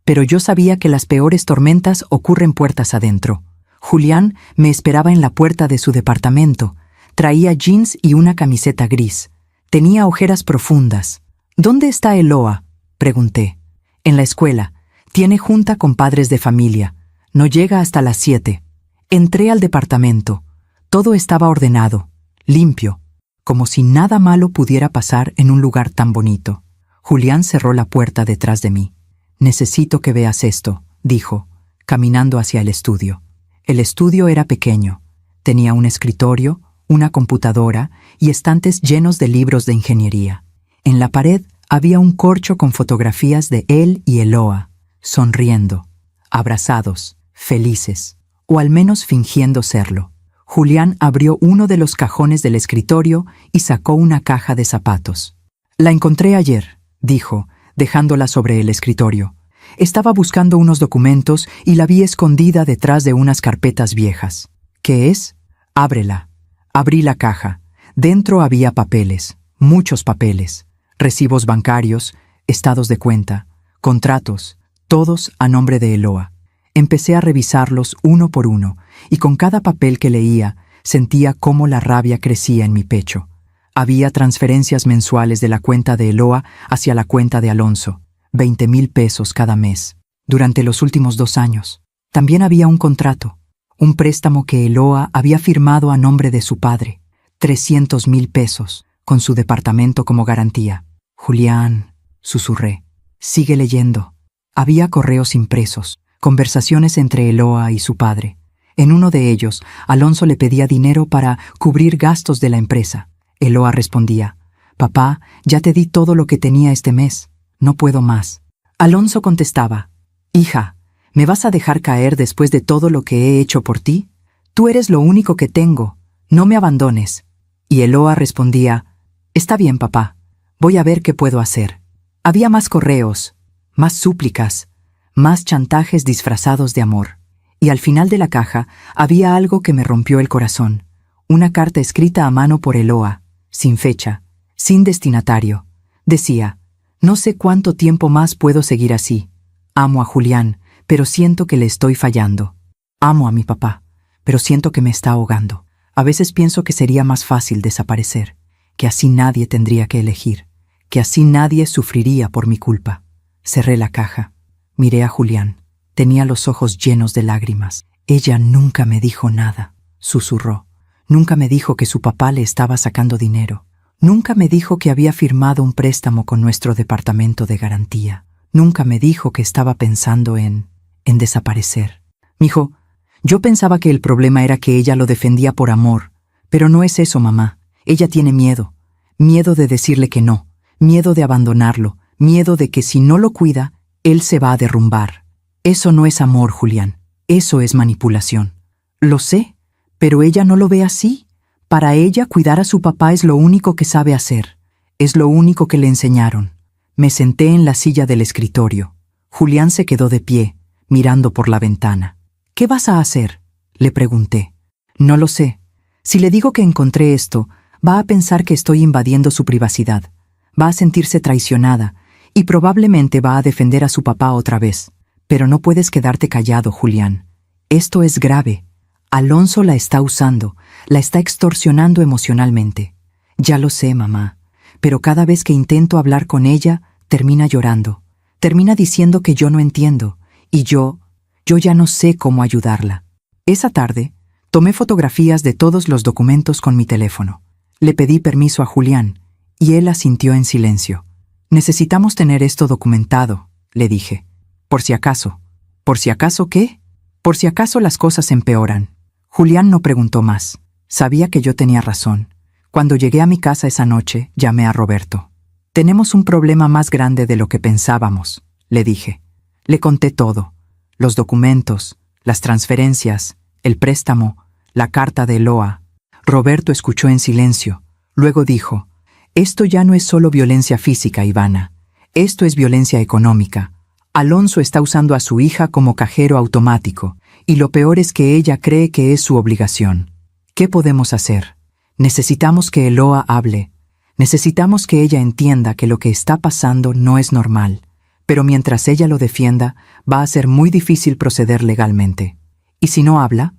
Pero yo sabía que las peores tormentas ocurren puertas adentro. Julián me esperaba en la puerta de su departamento. Traía jeans y una camiseta gris. Tenía ojeras profundas. «¿Dónde está Eloa?», pregunté. «En la escuela. Tiene junta con padres de familia. No llega hasta las 7. Entré al departamento. Todo estaba ordenado, limpio, como si nada malo pudiera pasar en un lugar tan bonito. Julián cerró la puerta detrás de mí. «Necesito que veas esto», dijo, caminando hacia el estudio. El estudio era pequeño. Tenía un escritorio, una computadora y estantes llenos de libros de ingeniería. En la pared había un corcho con fotografías de él y Eloa, sonriendo, abrazados, felices, o al menos fingiendo serlo. Julián abrió uno de los cajones del escritorio y sacó una caja de zapatos. «La encontré ayer», dijo, dejándola sobre el escritorio. «Estaba buscando unos documentos y la vi escondida detrás de unas carpetas viejas». «¿Qué es?». «Ábrela». Abrí la caja. Dentro había papeles, muchos papeles, recibos bancarios, estados de cuenta, contratos, todos a nombre de Eloa. Empecé a revisarlos uno por uno, y con cada papel que leía, sentía cómo la rabia crecía en mi pecho. Había transferencias mensuales de la cuenta de Eloa hacia la cuenta de Alonso, 20,000 pesos cada mes, durante los últimos 2 años. También había un contrato, un préstamo que Eloa había firmado a nombre de su padre, 300,000 pesos, con su departamento como garantía. «Julián», susurré, «sigue leyendo». Había correos impresos, conversaciones entre Eloa y su padre. En uno de ellos, Alonso le pedía dinero para cubrir gastos de la empresa. Eloa respondía, Papá, ya te di todo lo que tenía este mes. No puedo más. Alonso contestaba, hija, ¿me vas a dejar caer después de todo lo que he hecho por ti? Tú eres lo único que tengo. No me abandones. Y Eloa respondía, está bien, papá. Voy a ver qué puedo hacer. Había más correos, más súplicas, más chantajes disfrazados de amor. Y al final de la caja había algo que me rompió el corazón. Una carta escrita a mano por Eloa, sin fecha, sin destinatario. Decía, no sé cuánto tiempo más puedo seguir así. Amo a Julián, pero siento que le estoy fallando. Amo a mi papá, pero siento que me está ahogando. A veces pienso que sería más fácil desaparecer, que así nadie tendría que elegir, que así nadie sufriría por mi culpa. Cerré la caja. Miré a Julián. Tenía los ojos llenos de lágrimas. Ella nunca me dijo nada, susurró. Nunca me dijo que su papá le estaba sacando dinero. Nunca me dijo que había firmado un préstamo con nuestro departamento de garantía. Nunca me dijo que estaba pensando en desaparecer. Mijo, yo pensaba que el problema era que ella lo defendía por amor, pero no es eso, mamá. Ella tiene miedo. Miedo de decirle que no, miedo de abandonarlo, miedo de que si no lo cuida, él se va a derrumbar. Eso no es amor, Julián. Eso es manipulación. Lo sé, pero ella no lo ve así. Para ella, cuidar a su papá es lo único que sabe hacer. Es lo único que le enseñaron. Me senté en la silla del escritorio. Julián se quedó de pie, mirando por la ventana. ¿Qué vas a hacer?, le pregunté. No lo sé. Si le digo que encontré esto, va a pensar que estoy invadiendo su privacidad. Va a sentirse traicionada y probablemente va a defender a su papá otra vez. Pero no puedes quedarte callado, Julián. Esto es grave. Alonso la está usando, la está extorsionando emocionalmente. Ya lo sé, mamá, pero cada vez que intento hablar con ella, termina llorando. Termina diciendo que yo no entiendo, y yo ya no sé cómo ayudarla. Esa tarde, tomé fotografías de todos los documentos con mi teléfono. Le pedí permiso a Julián, y él asintió en silencio. Necesitamos tener esto documentado, le dije. Por si acaso. ¿Por si acaso qué? Por si acaso las cosas empeoran. Julián no preguntó más. Sabía que yo tenía razón. Cuando llegué a mi casa esa noche, llamé a Roberto. Tenemos un problema más grande de lo que pensábamos, le dije. Le conté todo. Los documentos, las transferencias, el préstamo, la carta de Eloa. Roberto escuchó en silencio. Luego dijo, esto ya no es solo violencia física, Ivana. Esto es violencia económica. Alonso está usando a su hija como cajero automático, y lo peor es que ella cree que es su obligación. ¿Qué podemos hacer? Necesitamos que Eloa hable. Necesitamos que ella entienda que lo que está pasando no es normal. Pero mientras ella lo defienda, va a ser muy difícil proceder legalmente. ¿Y si no habla?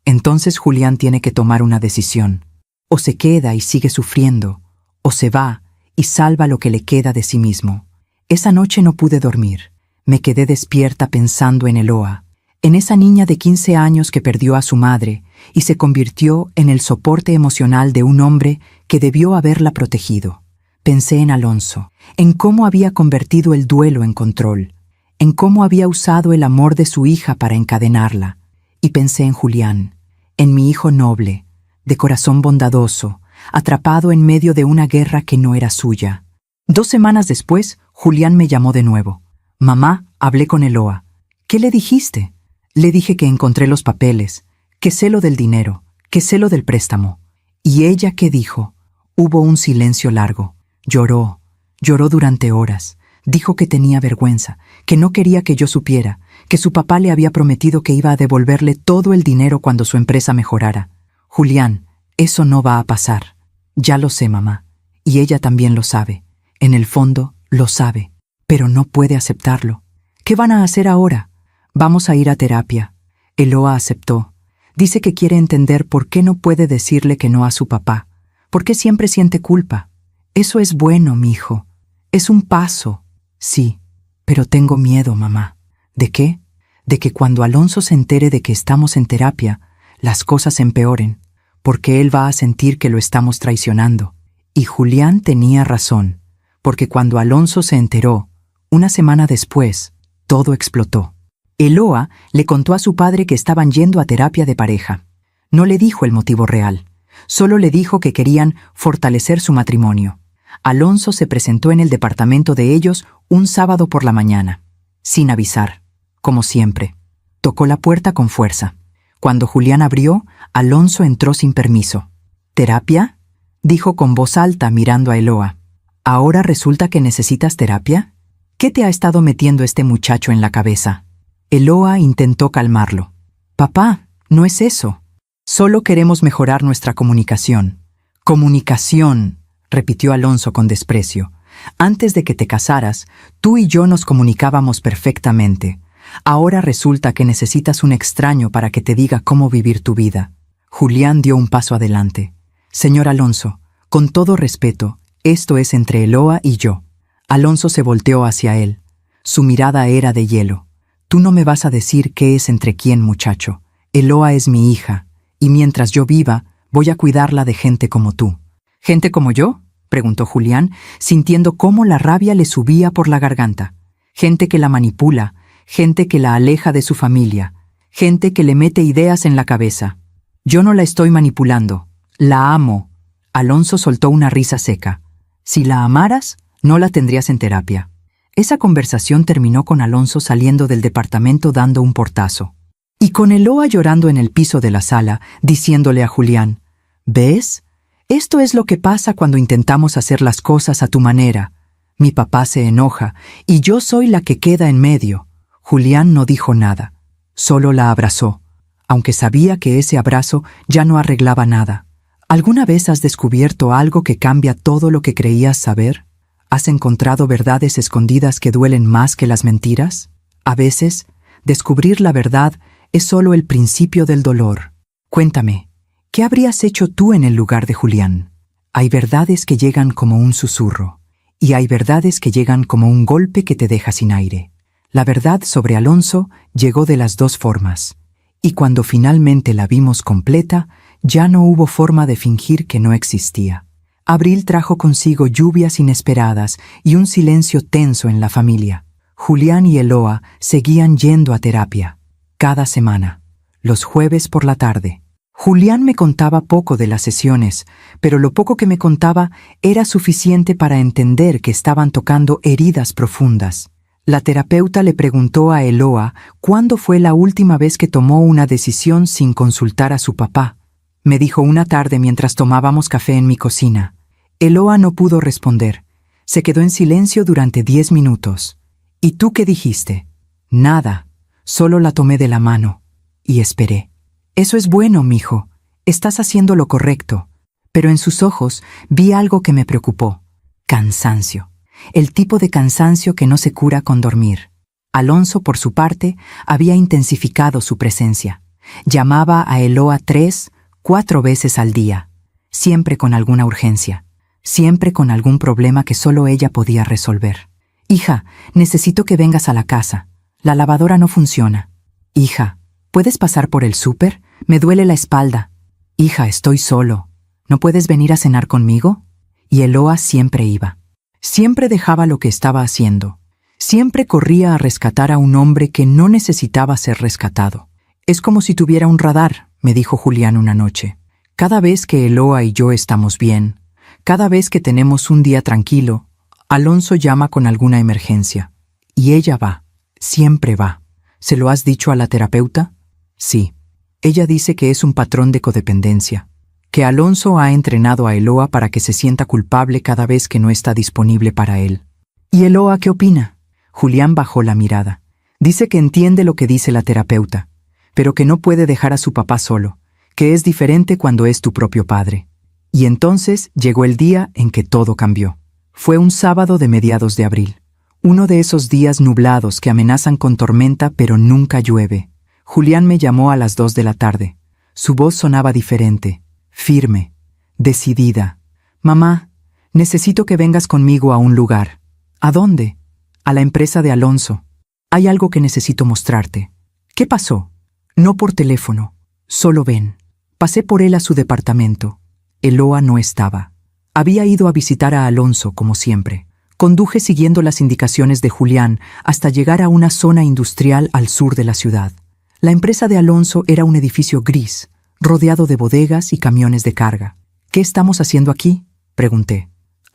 Entonces Julián tiene que tomar una decisión. O se queda y sigue sufriendo, o se va y salva lo que le queda de sí mismo. Esa noche no pude dormir. Me quedé despierta pensando en Eloa, en esa niña de 15 años que perdió a su madre y se convirtió en el soporte emocional de un hombre que debió haberla protegido. Pensé en Alonso, en cómo había convertido el duelo en control, en cómo había usado el amor de su hija para encadenarla, y pensé en Julián, en mi hijo noble, de corazón bondadoso, atrapado en medio de una guerra que no era suya. 2 semanas después, Julián me llamó de nuevo. Mamá, hablé con Eloa. ¿Qué le dijiste? Le dije que encontré los papeles, que sé lo del dinero, que sé lo del préstamo. ¿Y ella qué dijo? Hubo un silencio largo. Lloró durante horas. Dijo que tenía vergüenza, que no quería que yo supiera, que su papá le había prometido que iba a devolverle todo el dinero cuando su empresa mejorara. Julián, eso no va a pasar. Ya lo sé, mamá, y ella también lo sabe. En el fondo, lo sabe. Pero no puede aceptarlo. ¿Qué van a hacer ahora? Vamos a ir a terapia. Eloa aceptó. Dice que quiere entender por qué no puede decirle que no a su papá. ¿Por qué siempre siente culpa? Eso es bueno, mi hijo. Es un paso. Sí, pero tengo miedo, mamá. ¿De qué? De que cuando Alonso se entere de que estamos en terapia, las cosas empeoren, porque él va a sentir que lo estamos traicionando. Y Julián tenía razón, porque cuando Alonso se enteró, una semana después, todo explotó. Eloa le contó a su padre que estaban yendo a terapia de pareja. No le dijo el motivo real, solo le dijo que querían fortalecer su matrimonio. Alonso se presentó en el departamento de ellos un sábado por la mañana, sin avisar, como siempre. Tocó la puerta con fuerza. Cuando Julián abrió, Alonso entró sin permiso. ¿Terapia?, dijo con voz alta mirando a Eloa. ¿Ahora resulta que necesitas terapia? ¿Qué te ha estado metiendo este muchacho en la cabeza? Eloa intentó calmarlo. Papá, no es eso. Solo queremos mejorar nuestra comunicación. Comunicación, repitió Alonso con desprecio. Antes de que te casaras, tú y yo nos comunicábamos perfectamente. Ahora resulta que necesitas un extraño para que te diga cómo vivir tu vida. Julián dio un paso adelante. Señor Alonso, con todo respeto, esto es entre Eloa y yo. Alonso se volteó hacia él. Su mirada era de hielo. Tú no me vas a decir qué es entre quién, muchacho. Eloa es mi hija, y mientras yo viva, voy a cuidarla de gente como tú. ¿Gente como yo?, preguntó Julián, sintiendo cómo la rabia le subía por la garganta. Gente que la manipula, gente que la aleja de su familia, gente que le mete ideas en la cabeza. Yo no la estoy manipulando, la amo. Alonso soltó una risa seca. Si la amaras, no la tendrías en terapia. Esa conversación terminó con Alonso saliendo del departamento dando un portazo. Y con Eloa llorando en el piso de la sala, diciéndole a Julián, ¿ves? Esto es lo que pasa cuando intentamos hacer las cosas a tu manera. Mi papá se enoja, y yo soy la que queda en medio. Julián no dijo nada, solo la abrazó, aunque sabía que ese abrazo ya no arreglaba nada. ¿Alguna vez has descubierto algo que cambia todo lo que creías saber? ¿Has encontrado verdades escondidas que duelen más que las mentiras? A veces, descubrir la verdad es solo el principio del dolor. Cuéntame, ¿qué habrías hecho tú en el lugar de Julián? Hay verdades que llegan como un susurro, y hay verdades que llegan como un golpe que te deja sin aire. La verdad sobre Alonso llegó de las dos formas, y cuando finalmente la vimos completa, ya no hubo forma de fingir que no existía. Abril trajo consigo lluvias inesperadas y un silencio tenso en la familia. Julián y Eloa seguían yendo a terapia, cada semana, los jueves por la tarde. Julián me contaba poco de las sesiones, pero lo poco que me contaba era suficiente para entender que estaban tocando heridas profundas. La terapeuta le preguntó a Eloa cuándo fue la última vez que tomó una decisión sin consultar a su papá. Me dijo una tarde mientras tomábamos café en mi cocina. Eloa no pudo responder. Se quedó en silencio durante 10 minutos. ¿Y tú qué dijiste? Nada. Solo la tomé de la mano. Y esperé. Eso es bueno, mijo. Estás haciendo lo correcto. Pero en sus ojos vi algo que me preocupó. Cansancio. El tipo de cansancio que no se cura con dormir. Alonso, por su parte, había intensificado su presencia. Llamaba a Eloa 3, 4 veces al día. Siempre con alguna urgencia. Siempre con algún problema que solo ella podía resolver. Hija, necesito que vengas a la casa. La lavadora no funciona. Hija, ¿puedes pasar por el súper? Me duele la espalda. Hija, estoy solo. ¿No puedes venir a cenar conmigo? Y Eloa siempre iba. Siempre dejaba lo que estaba haciendo. Siempre corría a rescatar a un hombre que no necesitaba ser rescatado. Es como si tuviera un radar, me dijo Julián una noche. Cada vez que Eloa y yo estamos bien, cada vez que tenemos un día tranquilo, Alonso llama con alguna emergencia. Y ella va. Siempre va. ¿Se lo has dicho a la terapeuta? Sí. Ella dice que es un patrón de codependencia, que Alonso ha entrenado a Eloa para que se sienta culpable cada vez que no está disponible para él. ¿Y Eloa qué opina? Julián bajó la mirada. Dice que entiende lo que dice la terapeuta, pero que no puede dejar a su papá solo, que es diferente cuando es tu propio padre. Y entonces llegó el día en que todo cambió. Fue un sábado de mediados de abril. Uno de esos días nublados que amenazan con tormenta pero nunca llueve. Julián me llamó a las 2 de la tarde. Su voz sonaba diferente, firme, decidida. Mamá, necesito que vengas conmigo a un lugar. ¿A dónde? A la empresa de Alonso. Hay algo que necesito mostrarte. ¿Qué pasó? No por teléfono. Solo ven. Pasé por él a su departamento. Eloa no estaba. Había ido a visitar a Alonso, como siempre. Conduje siguiendo las indicaciones de Julián hasta llegar a una zona industrial al sur de la ciudad. La empresa de Alonso era un edificio gris, rodeado de bodegas y camiones de carga. ¿Qué estamos haciendo aquí?, pregunté.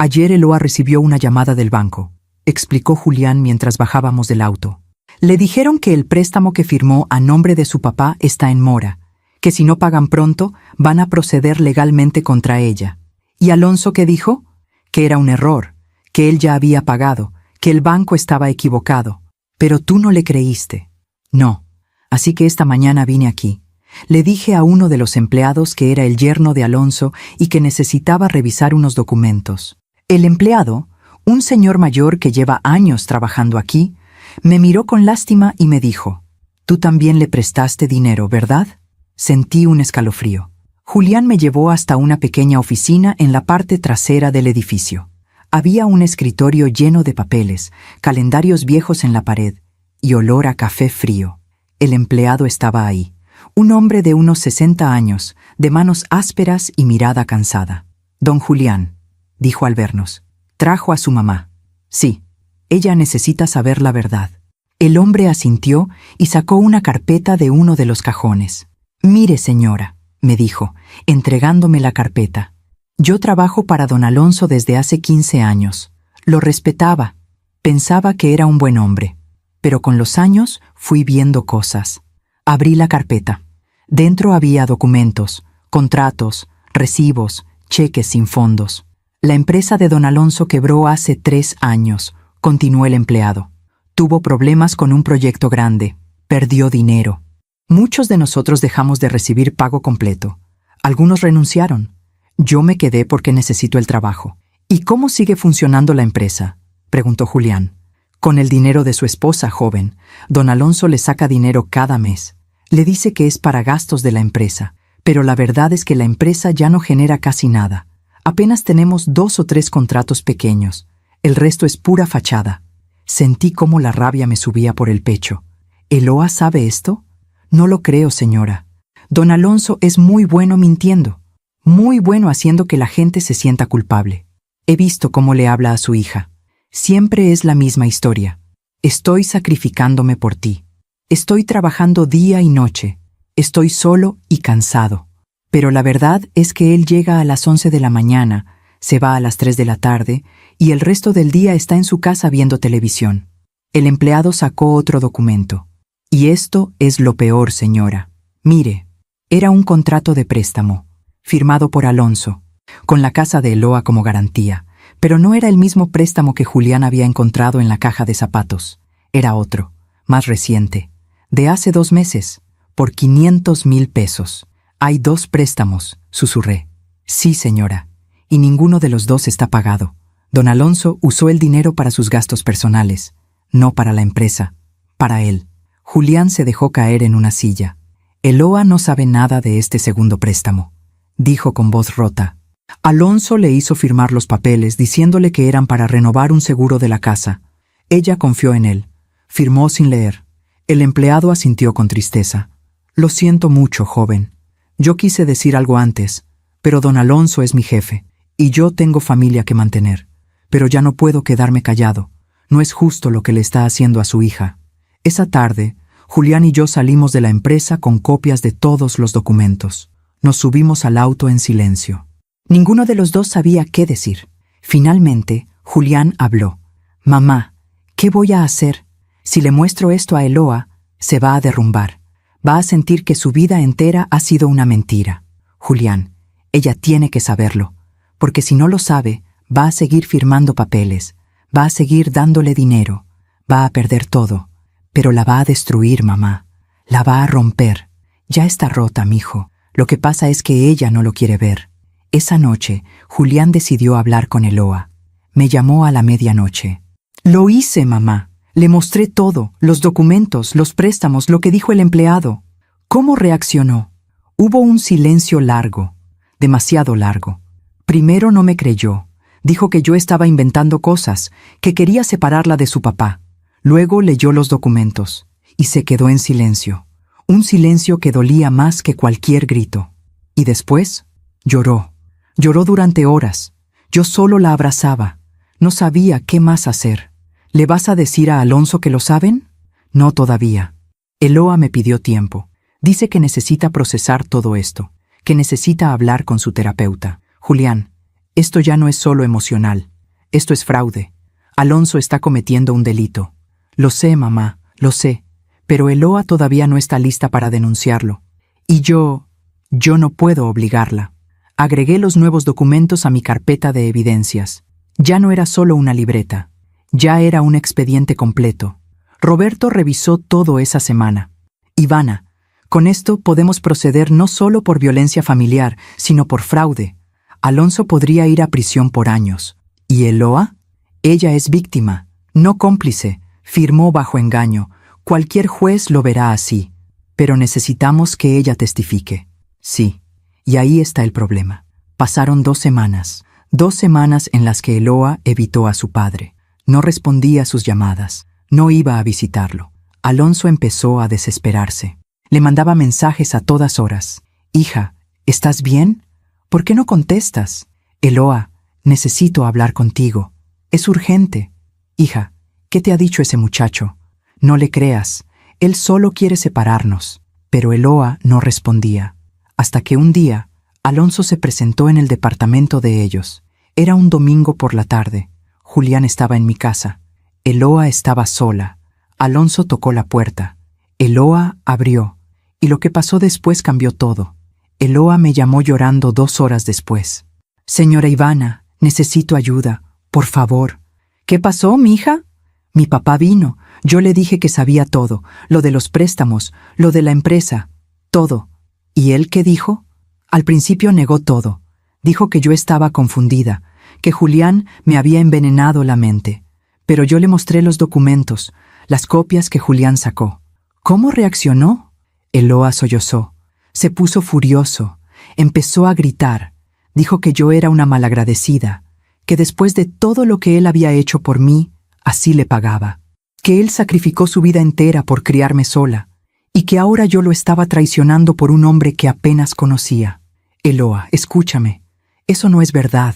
Ayer Eloa recibió una llamada del banco, explicó Julián mientras bajábamos del auto. Le dijeron que el préstamo que firmó a nombre de su papá está en mora, que si no pagan pronto van a proceder legalmente contra ella. ¿Y Alonso qué dijo? Que era un error, que él ya había pagado, que el banco estaba equivocado. Pero tú no le creíste. No. Así que esta mañana vine aquí. Le dije a uno de los empleados que era el yerno de Alonso y que necesitaba revisar unos documentos. El empleado, un señor mayor que lleva años trabajando aquí, me miró con lástima y me dijo: «Tú también le prestaste dinero, ¿verdad?». Sentí un escalofrío. Julián me llevó hasta una pequeña oficina en la parte trasera del edificio. Había un escritorio lleno de papeles, calendarios viejos en la pared y olor a café frío. El empleado estaba ahí, un hombre de unos 60 años, de manos ásperas y mirada cansada. «Don Julián», dijo al vernos, «trajo a su mamá». «Sí, ella necesita saber la verdad». El hombre asintió y sacó una carpeta de uno de los cajones. «Mire, señora», me dijo, entregándome la carpeta. «Yo trabajo para don Alonso desde hace 15 años. Lo respetaba. Pensaba que era un buen hombre. Pero con los años fui viendo cosas». Abrí la carpeta. Dentro había documentos, contratos, recibos, cheques sin fondos. «La empresa de don Alonso quebró hace 3 años», continuó el empleado. «Tuvo problemas con un proyecto grande. Perdió dinero. Muchos de nosotros dejamos de recibir pago completo. Algunos renunciaron. Yo me quedé porque necesito el trabajo». «¿Y cómo sigue funcionando la empresa?», preguntó Julián. «Con el dinero de su esposa, joven. Don Alonso le saca dinero cada mes. Le dice que es para gastos de la empresa, pero la verdad es que la empresa ya no genera casi nada. Apenas tenemos 2 o 3 contratos pequeños. El resto es pura fachada». Sentí cómo la rabia me subía por el pecho. «¿Eloa sabe esto?». «No lo creo, señora. Don Alonso es muy bueno mintiendo, muy bueno haciendo que la gente se sienta culpable. He visto cómo le habla a su hija. Siempre es la misma historia. Estoy sacrificándome por ti. Estoy trabajando día y noche. Estoy solo y cansado. Pero la verdad es que él llega a las 11 de la mañana, se va a las 3 de la tarde y el resto del día está en su casa viendo televisión». El empleado sacó otro documento. «Y esto es lo peor, señora. Mire, era un contrato de préstamo, firmado por Alonso, con la casa de Eloa como garantía, pero no era el mismo préstamo que Julián había encontrado en la caja de zapatos. Era otro, más reciente, de hace 2 meses, por 500,000 pesos. «Hay 2 préstamos», susurré. «Sí, señora, y ninguno de los 2 está pagado. Don Alonso usó el dinero para sus gastos personales, no para la empresa, para él». Julián se dejó caer en una silla. «Eloa no sabe nada de este segundo préstamo», dijo con voz rota. «Alonso le hizo firmar los papeles diciéndole que eran para renovar un seguro de la casa. Ella confió en él. Firmó sin leer». El empleado asintió con tristeza. «Lo siento mucho, joven. Yo quise decir algo antes, pero don Alonso es mi jefe, y yo tengo familia que mantener. Pero ya no puedo quedarme callado. No es justo lo que le está haciendo a su hija». Esa tarde, Julián y yo salimos de la empresa con copias de todos los documentos. Nos subimos al auto en silencio. Ninguno de los dos sabía qué decir. Finalmente, Julián habló. «Mamá, ¿qué voy a hacer? Si le muestro esto a Eloa, se va a derrumbar. Va a sentir que su vida entera ha sido una mentira. Julián, ella tiene que saberlo, porque si no lo sabe, va a seguir firmando papeles, va a seguir dándole dinero, va a perder todo. Pero la va a destruir, mamá. La va a romper. Ya está rota, mijo. Lo que pasa es que ella no lo quiere ver». Esa noche, Julián decidió hablar con Eloa. Me llamó a la medianoche. «Lo hice, mamá. Le mostré todo, los documentos, los préstamos, lo que dijo el empleado». «¿Cómo reaccionó?». Hubo un silencio largo, demasiado largo. Primero no me creyó. Dijo que yo estaba inventando cosas, que quería separarla de su papá. Luego leyó los documentos y se quedó en silencio. Un silencio que dolía más que cualquier grito. Y después lloró. Lloró durante horas. Yo solo la abrazaba. No sabía qué más hacer. «¿Le vas a decir a Alonso que lo saben?». «No todavía. Eloa me pidió tiempo. Dice que necesita procesar todo esto, que necesita hablar con su terapeuta. Julián, esto ya no es solo emocional, Esto es fraude. Alonso está cometiendo un delito. Lo sé, mamá, lo sé, pero Eloa todavía no está lista para denunciarlo. Y yo no puedo obligarla. Agregué los nuevos documentos a mi carpeta de evidencias. Ya no era solo una libreta, ya era un expediente completo. Roberto revisó todo esa semana. Ivana, con esto podemos proceder no solo por violencia familiar, sino por fraude. Alonso podría ir a prisión por años. ¿Y Eloa? Ella es víctima, no cómplice. Firmó bajo engaño. Cualquier juez lo verá así. Pero necesitamos que ella testifique. Sí, y ahí está el problema. Pasaron 2 semanas. 2 semanas en las que Eloa evitó a su padre. No respondía a sus llamadas. No iba a visitarlo. Alonso empezó a desesperarse. Le mandaba mensajes a todas horas. Hija, ¿estás bien? ¿Por qué no contestas? Eloa, necesito hablar contigo. Es urgente. Hija, ¿qué te ha dicho ese muchacho? No le creas. Él solo quiere separarnos. Pero Eloa no respondía. Hasta que un día, Alonso se presentó en el departamento de ellos. Era un domingo por la tarde. Julián estaba en mi casa. Eloa estaba sola. Alonso tocó la puerta. Eloa abrió. Y lo que pasó después cambió todo. Eloa me llamó llorando 2 horas después. Señora Ivana, necesito ayuda. Por favor. ¿Qué pasó, mija? Mi papá vino. Yo le dije que sabía todo. Lo de los préstamos, lo de la empresa. Todo. ¿Y él qué dijo? Al principio negó todo. Dijo que yo estaba confundida, que Julián me había envenenado la mente. Pero yo le mostré los documentos, las copias que Julián sacó. ¿Cómo reaccionó? Eloa sollozó. Se puso furioso. Empezó a gritar. Dijo que yo era una malagradecida, que después de todo lo que él había hecho por mí, así le pagaba. Que él sacrificó su vida entera por criarme sola, y que ahora yo lo estaba traicionando por un hombre que apenas conocía. Eloa, escúchame. Eso no es verdad.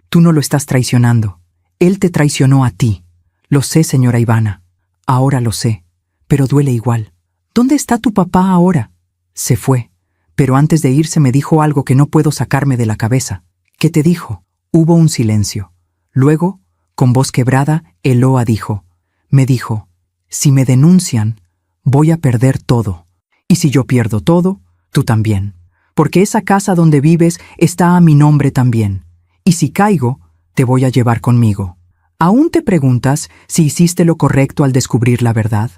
Tú no lo estás traicionando. Él te traicionó a ti. Lo sé, señora Ivana. Ahora lo sé. Pero duele igual. ¿Dónde está tu papá ahora? Se fue. Pero antes de irse me dijo algo que no puedo sacarme de la cabeza. ¿Qué te dijo? Hubo un silencio. Luego, con voz quebrada, Eloa dijo. Me dijo, si me denuncian, voy a perder todo. Y si yo pierdo todo, tú también. Porque esa casa donde vives está a mi nombre también. Y si caigo, te voy a llevar conmigo. ¿Aún te preguntas si hiciste lo correcto al descubrir la verdad?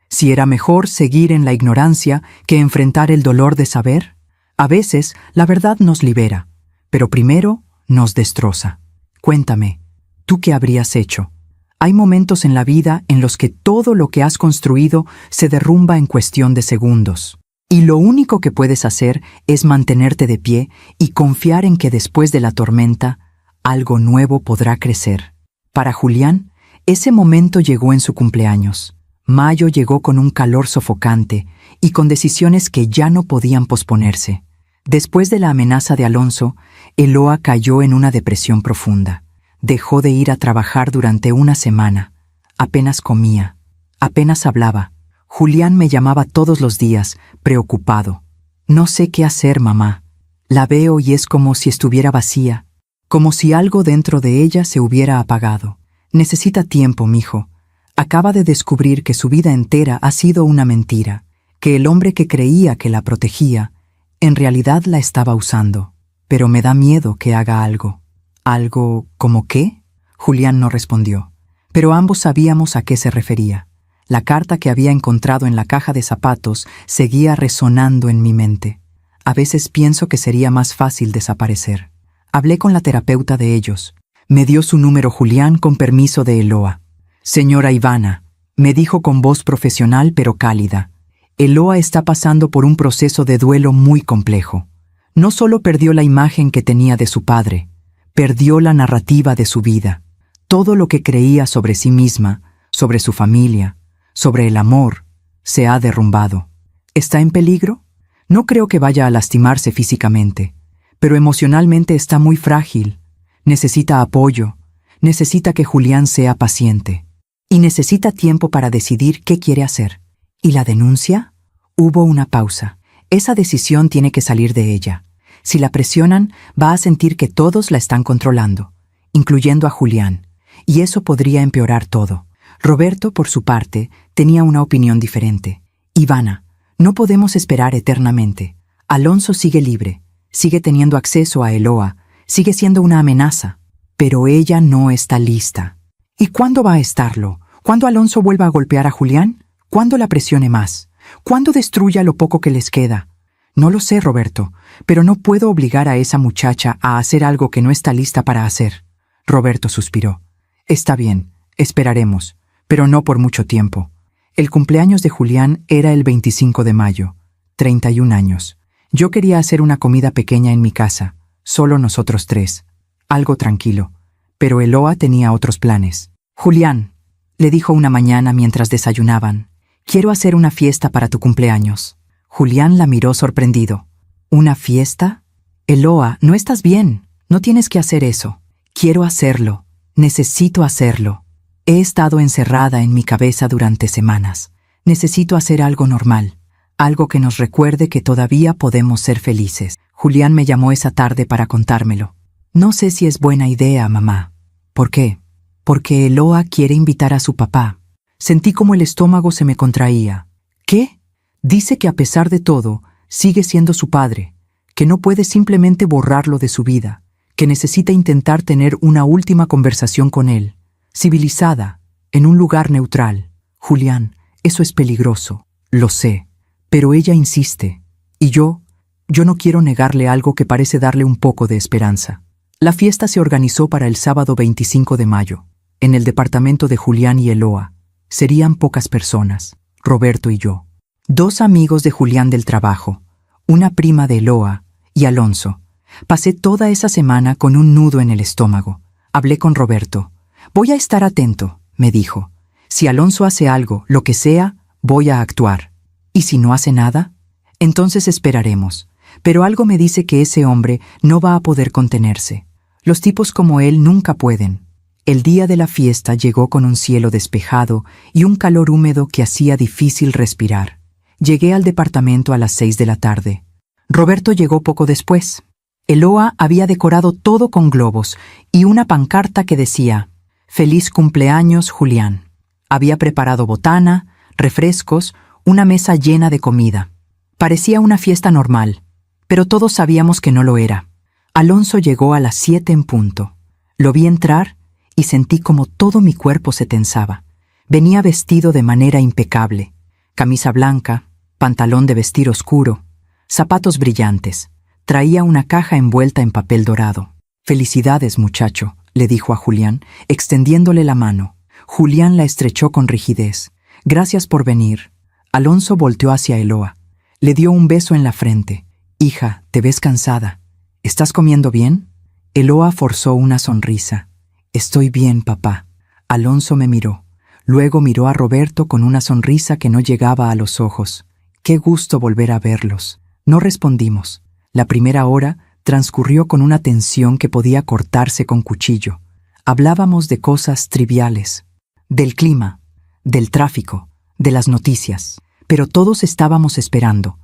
¿Si era mejor seguir en la ignorancia que enfrentar el dolor de saber? A veces, la verdad nos libera, pero primero nos destroza. Cuéntame, ¿tú qué habrías hecho? Hay momentos en la vida en los que todo lo que has construido se derrumba en cuestión de segundos. Y lo único que puedes hacer es mantenerte de pie y confiar en que después de la tormenta, algo nuevo podrá crecer. Para Julián, ese momento llegó en su cumpleaños. Mayo llegó con un calor sofocante y con decisiones que ya no podían posponerse. Después de la amenaza de Alonso, Eloa cayó en una depresión profunda. Dejó de ir a trabajar durante una semana. Apenas comía, apenas hablaba. Julián me llamaba todos los días, preocupado. No sé qué hacer, mamá. La veo y es como si estuviera vacía, como si algo dentro de ella se hubiera apagado. Necesita tiempo, mijo. Acaba de descubrir que su vida entera ha sido una mentira, que el hombre que creía que la protegía, en realidad la estaba usando. Pero me da miedo que haga algo. ¿Algo como qué? Julián no respondió, pero ambos sabíamos a qué se refería. La carta que había encontrado en la caja de zapatos seguía resonando en mi mente. A veces pienso que sería más fácil desaparecer. Hablé con la terapeuta de ellos. Me dio su número Julián con permiso de Eloa. Señora Ivana, me dijo con voz profesional pero cálida. Eloa está pasando por un proceso de duelo muy complejo. No solo perdió la imagen que tenía de su padre, perdió la narrativa de su vida. Todo lo que creía sobre sí misma, sobre su familia, sobre el amor, se ha derrumbado. ¿Está en peligro? No creo que vaya a lastimarse físicamente, pero emocionalmente está muy frágil. Necesita apoyo, necesita que Julián sea paciente. Y necesita tiempo para decidir qué quiere hacer. ¿Y la denuncia? Hubo una pausa. Esa decisión tiene que salir de ella. Si la presionan, va a sentir que todos la están controlando, incluyendo a Julián. y eso podría empeorar todo. Roberto, por su parte, tenía una opinión diferente. Ivana, no podemos esperar eternamente. Alonso sigue libre, sigue teniendo acceso a Eloa, sigue siendo una amenaza, pero ella no está lista. ¿Y cuándo va a estarlo? ¿Cuándo Alonso vuelva a golpear a Julián? ¿Cuándo la presione más? ¿Cuándo destruya lo poco que les queda? No lo sé, Roberto, pero no puedo obligar a esa muchacha a hacer algo que no está lista para hacer. Roberto suspiró. Está bien, esperaremos, pero no por mucho tiempo. El cumpleaños de Julián era el 25 de mayo, 31 años. Yo quería hacer una comida pequeña en mi casa, solo nosotros tres, algo tranquilo, pero Eloa tenía otros planes. Julián, le dijo una mañana mientras desayunaban, quiero hacer una fiesta para tu cumpleaños. Julián la miró sorprendido. ¿Una fiesta? Eloa, no estás bien, no tienes que hacer eso. Quiero hacerlo, necesito hacerlo. He estado encerrada en mi cabeza durante semanas. Necesito hacer algo normal, algo que nos recuerde que todavía podemos ser felices. Julián me llamó esa tarde para contármelo. No sé si es buena idea, mamá. ¿Por qué? Porque Eloa quiere invitar a su papá. Sentí como el estómago se me contraía. ¿Qué? Dice que a pesar de todo, sigue siendo su padre, que no puede simplemente borrarlo de su vida, que necesita intentar tener una última conversación con él, civilizada, en un lugar neutral. Julián, eso es peligroso, lo sé, pero ella insiste, y yo no quiero negarle algo que parece darle un poco de esperanza. La fiesta se organizó para el sábado 25 de mayo, en el departamento de Julián y Eloa. Serían pocas personas, Roberto y yo. 2 amigos de Julián del trabajo, una prima de Eloa y Alonso. Pasé toda esa semana con un nudo en el estómago. Hablé con Roberto. Voy a estar atento, me dijo. Si Alonso hace algo, lo que sea, voy a actuar. ¿Y si no hace nada? Entonces esperaremos. Pero algo me dice que ese hombre no va a poder contenerse. Los tipos como él nunca pueden. El día de la fiesta llegó con un cielo despejado y un calor húmedo que hacía difícil respirar. Llegué al departamento a las 6 de la tarde. Roberto llegó poco después. Eloa había decorado todo con globos y una pancarta que decía «Feliz cumpleaños, Julián». Había preparado botana, refrescos, una mesa llena de comida. Parecía una fiesta normal, pero todos sabíamos que no lo era. Alonso llegó a las 7 en punto. Lo vi entrar y sentí como todo mi cuerpo se tensaba. Venía vestido de manera impecable. Camisa blanca, pantalón de vestir oscuro, zapatos brillantes. Traía una caja envuelta en papel dorado. «Felicidades, muchacho», le dijo a Julián, extendiéndole la mano. Julián la estrechó con rigidez. «Gracias por venir». Alonso volteó hacia Eloa. Le dio un beso en la frente. «Hija, te ves cansada. ¿Estás comiendo bien?» Eloa forzó una sonrisa. «Estoy bien, papá». Alonso me miró. Luego miró a Roberto con una sonrisa que no llegaba a los ojos. «Qué gusto volver a verlos». No respondimos. La primera hora transcurrió con una tensión que podía cortarse con cuchillo. Hablábamos de cosas triviales, del clima, del tráfico, de las noticias. Pero todos estábamos esperando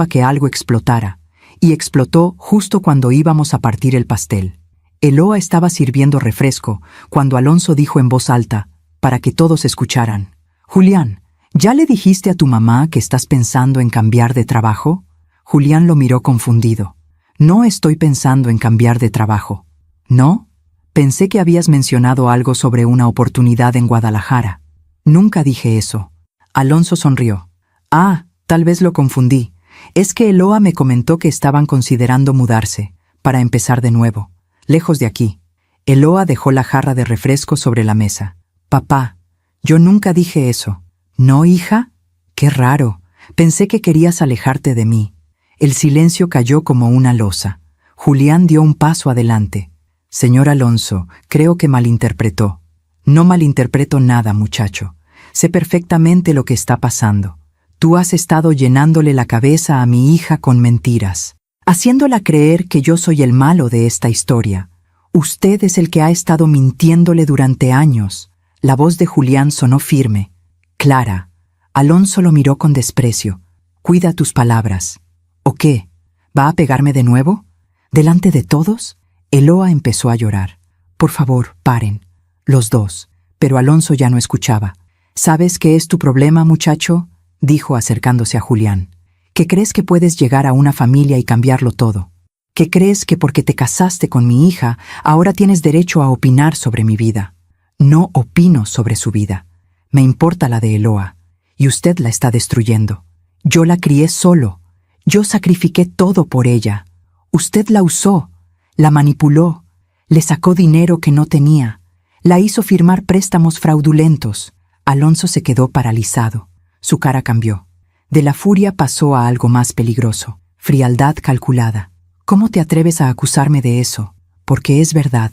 a que algo explotara. Y explotó justo cuando íbamos a partir el pastel. Eloa estaba sirviendo refresco cuando Alonso dijo en voz alta, para que todos escucharan: «Julián, ¿ya le dijiste a tu mamá que estás pensando en cambiar de trabajo?» Julián lo miró confundido. «No estoy pensando en cambiar de trabajo». «¿No? Pensé que habías mencionado algo sobre una oportunidad en Guadalajara». «Nunca dije eso». Alonso sonrió. «Ah, tal vez lo confundí. Es que Eloa me comentó que estaban considerando mudarse, para empezar de nuevo, lejos de aquí». Eloa dejó la jarra de refresco sobre la mesa. «Papá, yo nunca dije eso». «¿No, hija? Qué raro. Pensé que querías alejarte de mí». El silencio cayó como una losa. Julián dio un paso adelante. «Señor Alonso, creo que malinterpretó». «No malinterpreto nada, muchacho. Sé perfectamente lo que está pasando. Tú has estado llenándole la cabeza a mi hija con mentiras, haciéndola creer que yo soy el malo de esta historia. Usted es el que ha estado mintiéndole durante años». La voz de Julián sonó firme, clara. Alonso lo miró con desprecio. «Cuida tus palabras». «¿O qué? ¿Va a pegarme de nuevo? ¿Delante de todos?» Eloa empezó a llorar. «Por favor, paren. Los dos, pero Alonso ya no escuchaba. ¿Sabes qué es tu problema, muchacho?, dijo acercándose a Julián. ¿Que crees que puedes llegar a una familia y cambiarlo todo? ¿Que crees que porque te casaste con mi hija, ahora tienes derecho a opinar sobre mi vida? No opino sobre su vida. Me importa la de Eloa, y usted la está destruyendo. Yo la crié solo. Yo sacrifiqué todo por ella. Usted la usó, la manipuló, le sacó dinero que no tenía, la hizo firmar préstamos fraudulentos. Alonso se quedó paralizado. Su cara cambió. De la furia pasó a algo más peligroso, frialdad calculada. ¿Cómo te atreves a acusarme de eso? Porque es verdad,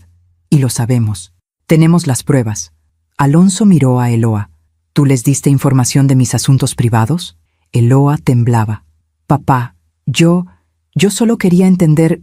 y lo sabemos. Tenemos las pruebas. Alonso miró a Eloa. ¿Tú les diste información de mis asuntos privados? Eloa temblaba. Papá, yo solo quería entender.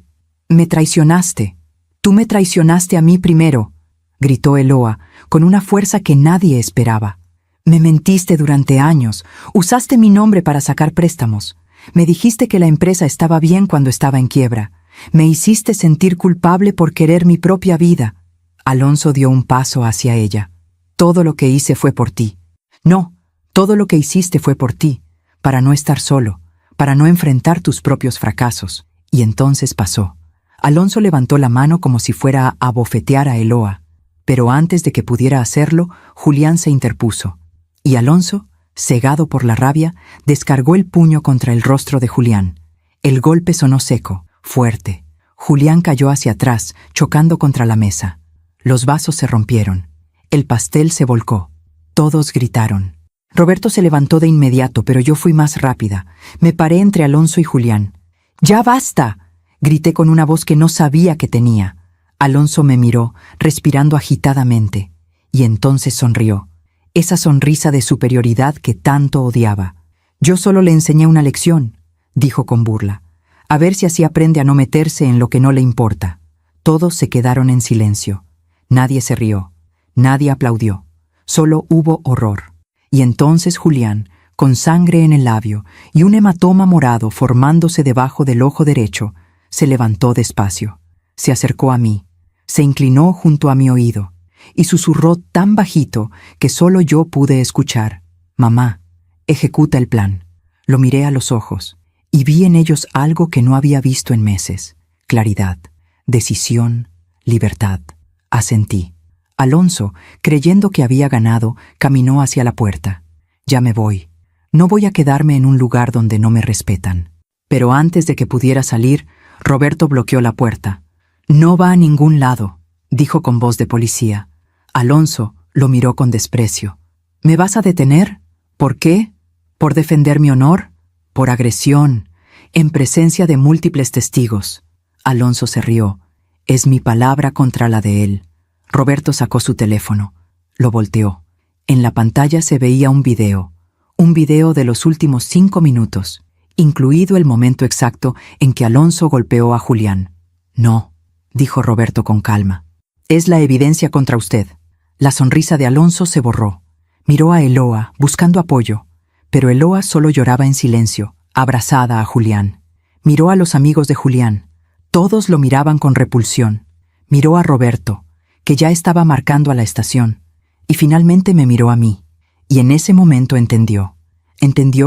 Me traicionaste. Tú me traicionaste a mí primero, gritó Eloa, con una fuerza que nadie esperaba. Me mentiste durante años. Usaste mi nombre para sacar préstamos. Me dijiste que la empresa estaba bien cuando estaba en quiebra. Me hiciste sentir culpable por querer mi propia vida. Alonso dio un paso hacia ella. Todo lo que hice fue por ti. No, todo lo que hiciste fue por ti, para no estar solo, para no enfrentar tus propios fracasos. Y entonces pasó. Alonso levantó la mano como si fuera a abofetear a Eloa, pero antes de que pudiera hacerlo, Julián se interpuso. Y Alonso, cegado por la rabia, descargó el puño contra el rostro de Julián. El golpe sonó seco, fuerte. Julián cayó hacia atrás, chocando contra la mesa. Los vasos se rompieron. El pastel se volcó. Todos gritaron. Roberto se levantó de inmediato, pero yo fui más rápida. Me paré entre Alonso y Julián. ¡Ya basta!, grité con una voz que no sabía que tenía. Alonso me miró, respirando agitadamente, y entonces sonrió. Esa sonrisa de superioridad que tanto odiaba. Yo solo le enseñé una lección, dijo con burla. A ver si así aprende a no meterse en lo que no le importa. Todos se quedaron en silencio. Nadie se rió. Nadie aplaudió. Solo hubo horror. Y entonces Julián, con sangre en el labio y un hematoma morado formándose debajo del ojo derecho, se levantó despacio. Se acercó a mí. Se inclinó junto a mi oído y susurró tan bajito que solo yo pude escuchar. Mamá, ejecuta el plan. Lo miré a los ojos y vi en ellos algo que no había visto en meses. Claridad, decisión, libertad. Asentí. Alonso, creyendo que había ganado, caminó hacia la puerta. Ya me voy. No voy a quedarme en un lugar donde no me respetan. Pero antes de que pudiera salir, Roberto bloqueó la puerta. No va a ningún lado, dijo con voz de policía. Alonso lo miró con desprecio. ¿Me vas a detener? ¿Por qué? ¿Por defender mi honor? ¿Por agresión? En presencia de múltiples testigos. Alonso se rió. Es mi palabra contra la de él. Roberto sacó su teléfono. Lo volteó. En la pantalla se veía un video de los últimos 5 minutos, incluido el momento exacto en que Alonso golpeó a Julián. No, dijo Roberto con calma. Es la evidencia contra usted. La sonrisa de Alonso se borró. Miró a Eloa, buscando apoyo, pero Eloa solo lloraba en silencio, abrazada a Julián. Miró a los amigos de Julián. Todos lo miraban con repulsión. Miró a Roberto, que ya estaba marcando a la estación, y finalmente me miró a mí. Y en ese momento entendió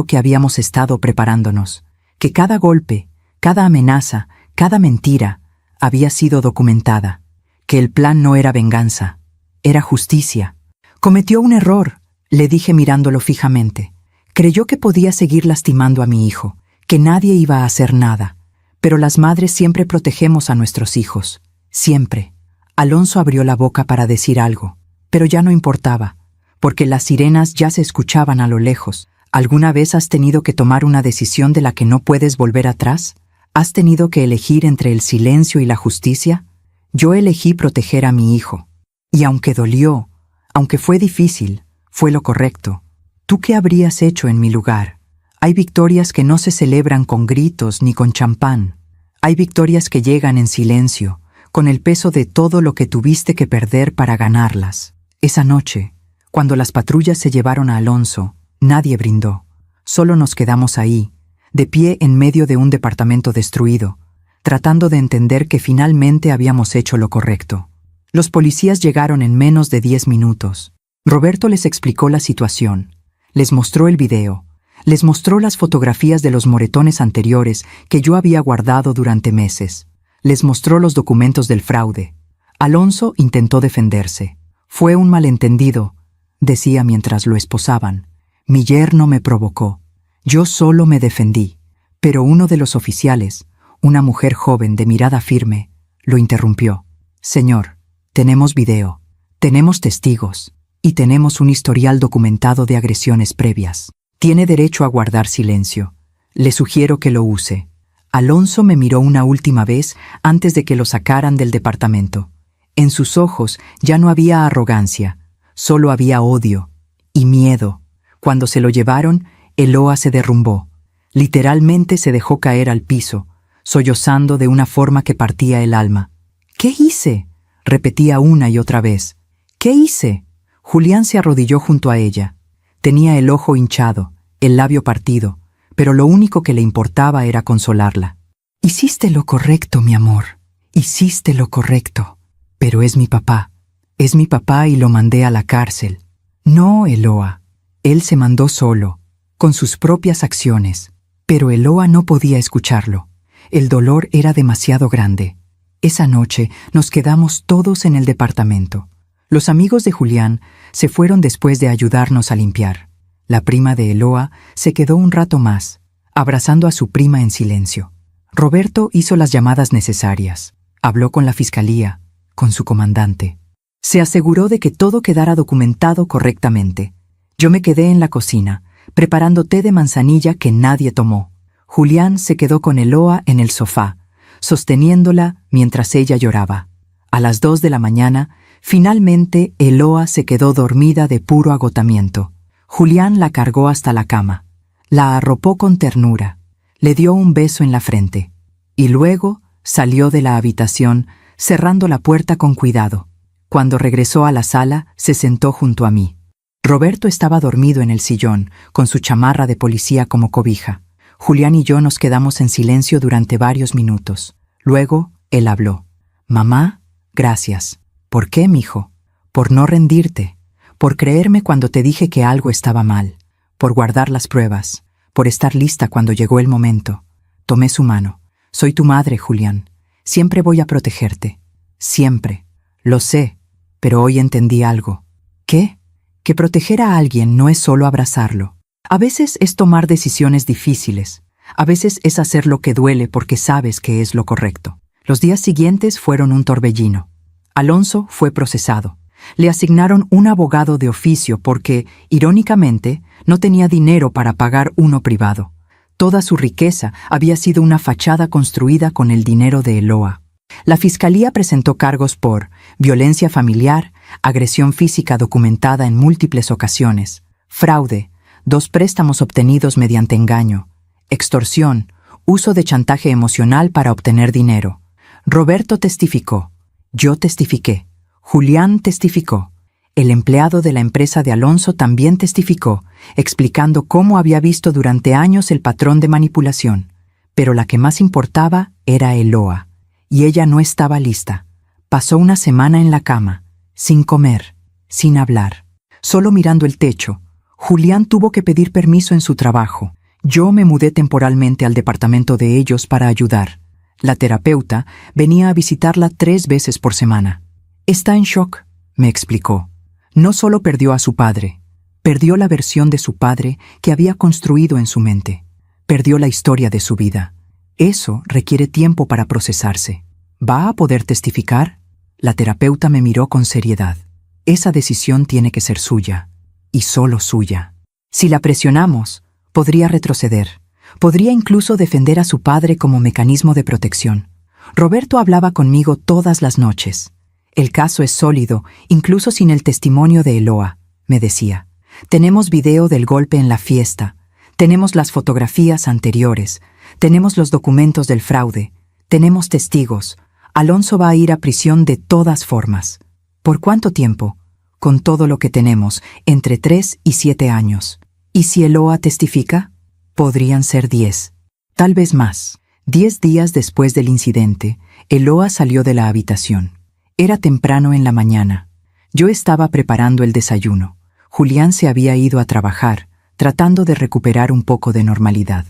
que habíamos estado preparándonos, que cada golpe, cada amenaza, cada mentira había sido documentada, que el plan no era venganza, era justicia. Cometió un error, le dije mirándolo fijamente. Creyó que podía seguir lastimando a mi hijo, que nadie iba a hacer nada, pero las madres siempre protegemos a nuestros hijos, siempre. Alonso abrió la boca para decir algo, pero ya no importaba, porque las sirenas ya se escuchaban a lo lejos. ¿Alguna vez has tenido que tomar una decisión de la que no puedes volver atrás? ¿Has tenido que elegir entre el silencio y la justicia? Yo elegí proteger a mi hijo. Y aunque dolió, aunque fue difícil, fue lo correcto. ¿Tú qué habrías hecho en mi lugar? Hay victorias que no se celebran con gritos ni con champán. Hay victorias que llegan en silencio, con el peso de todo lo que tuviste que perder para ganarlas. Esa noche, cuando las patrullas se llevaron a Alonso, nadie brindó. Solo nos quedamos ahí, de pie en medio de un departamento destruido, tratando de entender que finalmente habíamos hecho lo correcto. Los policías llegaron en menos de 10 minutos. Roberto les explicó la situación, les mostró el video, les mostró las fotografías de los moretones anteriores que yo había guardado durante meses, les mostró los documentos del fraude. Alonso intentó defenderse. Fue un malentendido, decía mientras lo esposaban. Mi yerno me provocó. Yo solo me defendí. Pero uno de los oficiales, una mujer joven de mirada firme, lo interrumpió. Señor, tenemos video, tenemos testigos y tenemos un historial documentado de agresiones previas. Tiene derecho a guardar silencio. Le sugiero que lo use. Alonso me miró una última vez antes de que lo sacaran del departamento. En sus ojos ya no había arrogancia, solo había odio y miedo. Cuando se lo llevaron, Eloa se derrumbó. Literalmente se dejó caer al piso, sollozando de una forma que partía el alma. ¿Qué hice?, repetía una y otra vez. ¿Qué hice? Julián se arrodilló junto a ella. Tenía el ojo hinchado, el labio partido, pero lo único que le importaba era consolarla. Hiciste lo correcto, mi amor. Hiciste lo correcto. Pero es mi papá y lo mandé a la cárcel. No, Eloa. Él se mandó solo, con sus propias acciones. Pero Eloa no podía escucharlo. El dolor era demasiado grande. Esa noche nos quedamos todos en el departamento. Los amigos de Julián se fueron después de ayudarnos a limpiar. La prima de Eloa se quedó un rato más, abrazando a su prima en silencio. Roberto hizo las llamadas necesarias. Habló con la fiscalía, con su comandante. Se aseguró de que todo quedara documentado correctamente. Yo me quedé en la cocina, preparando té de manzanilla que nadie tomó. Julián se quedó con Eloa en el sofá, sosteniéndola mientras ella lloraba. A las 2 de la mañana, finalmente Eloa se quedó dormida de puro agotamiento. Julián la cargó hasta la cama, la arropó con ternura, le dio un beso en la frente, y luego salió de la habitación, cerrando la puerta con cuidado. Cuando regresó a la sala, se sentó junto a mí. Roberto estaba dormido en el sillón, con su chamarra de policía como cobija. Julián y yo nos quedamos en silencio durante varios minutos. Luego, él habló. Mamá, gracias. ¿Por qué, mijo? Por no rendirte, por creerme cuando te dije que algo estaba mal, por guardar las pruebas, por estar lista cuando llegó el momento. Tomé su mano. Soy tu madre, Julián. Siempre voy a protegerte. Siempre. Lo sé, pero hoy entendí algo. ¿Qué? Que proteger a alguien no es solo abrazarlo. A veces es tomar decisiones difíciles. A veces es hacer lo que duele porque sabes que es lo correcto. Los días siguientes fueron un torbellino. Alonso fue procesado. Le asignaron un abogado de oficio porque, irónicamente, no tenía dinero para pagar uno privado. Toda su riqueza había sido una fachada construida con el dinero de Eloa. La fiscalía presentó cargos por violencia familiar, agresión física documentada en múltiples ocasiones, fraude, 2 préstamos obtenidos mediante engaño, extorsión, uso de chantaje emocional para obtener dinero. Roberto testificó. Yo testifiqué. Julián testificó. El empleado de la empresa de Alonso también testificó, explicando cómo había visto durante años el patrón de manipulación. Pero la que más importaba era Eloa. Y ella no estaba lista. Pasó una semana en la cama, sin comer, sin hablar, solo mirando el techo. Julián tuvo que pedir permiso en su trabajo. Yo me mudé temporalmente al departamento de ellos para ayudar. La terapeuta venía a visitarla 3 veces por semana. Está en shock, me explicó. No solo perdió a su padre, perdió la versión de su padre que había construido en su mente. Perdió la historia de su vida. Eso requiere tiempo para procesarse. ¿Va a poder testificar? La terapeuta me miró con seriedad. Esa decisión tiene que ser suya, y solo suya. Si la presionamos, podría retroceder. Podría incluso defender a su padre como mecanismo de protección. Roberto hablaba conmigo todas las noches. El caso es sólido, incluso sin el testimonio de Eloa, me decía. Tenemos video del golpe en la fiesta. Tenemos las fotografías anteriores. Tenemos los documentos del fraude. Tenemos testigos. Alonso va a ir a prisión de todas formas. ¿Por cuánto tiempo? Con todo lo que tenemos, entre 3 y 7 años. ¿Y si Eloa testifica? Podrían ser 10. Tal vez más. 10 días después del incidente, Eloa salió de la habitación. Era temprano en la mañana. Yo estaba preparando el desayuno. Julián se había ido a trabajar, tratando de recuperar un poco de normalidad.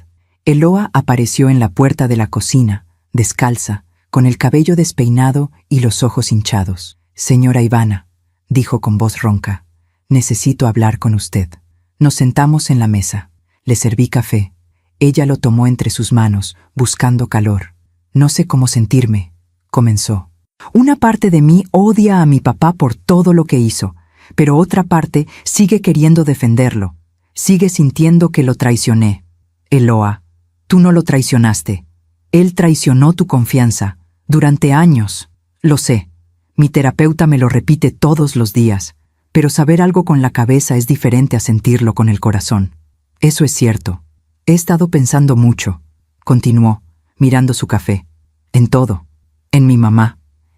Eloa apareció en la puerta de la cocina, descalza, con el cabello despeinado y los ojos hinchados. «Señora Ivana», dijo con voz ronca, «necesito hablar con usted». Nos sentamos en la mesa. Le serví café. Ella lo tomó entre sus manos, buscando calor. «No sé cómo sentirme», comenzó. «Una parte de mí odia a mi papá por todo lo que hizo, pero otra parte sigue queriendo defenderlo. Sigue sintiendo que lo traicioné. Eloa, tú no lo traicionaste. Él traicionó tu confianza. Durante años. Lo sé. Mi terapeuta me lo repite todos los días, pero saber algo con la cabeza es diferente a sentirlo con el corazón. Eso es cierto. He estado pensando mucho», continuó, mirando su café. «En todo. En mi mamá.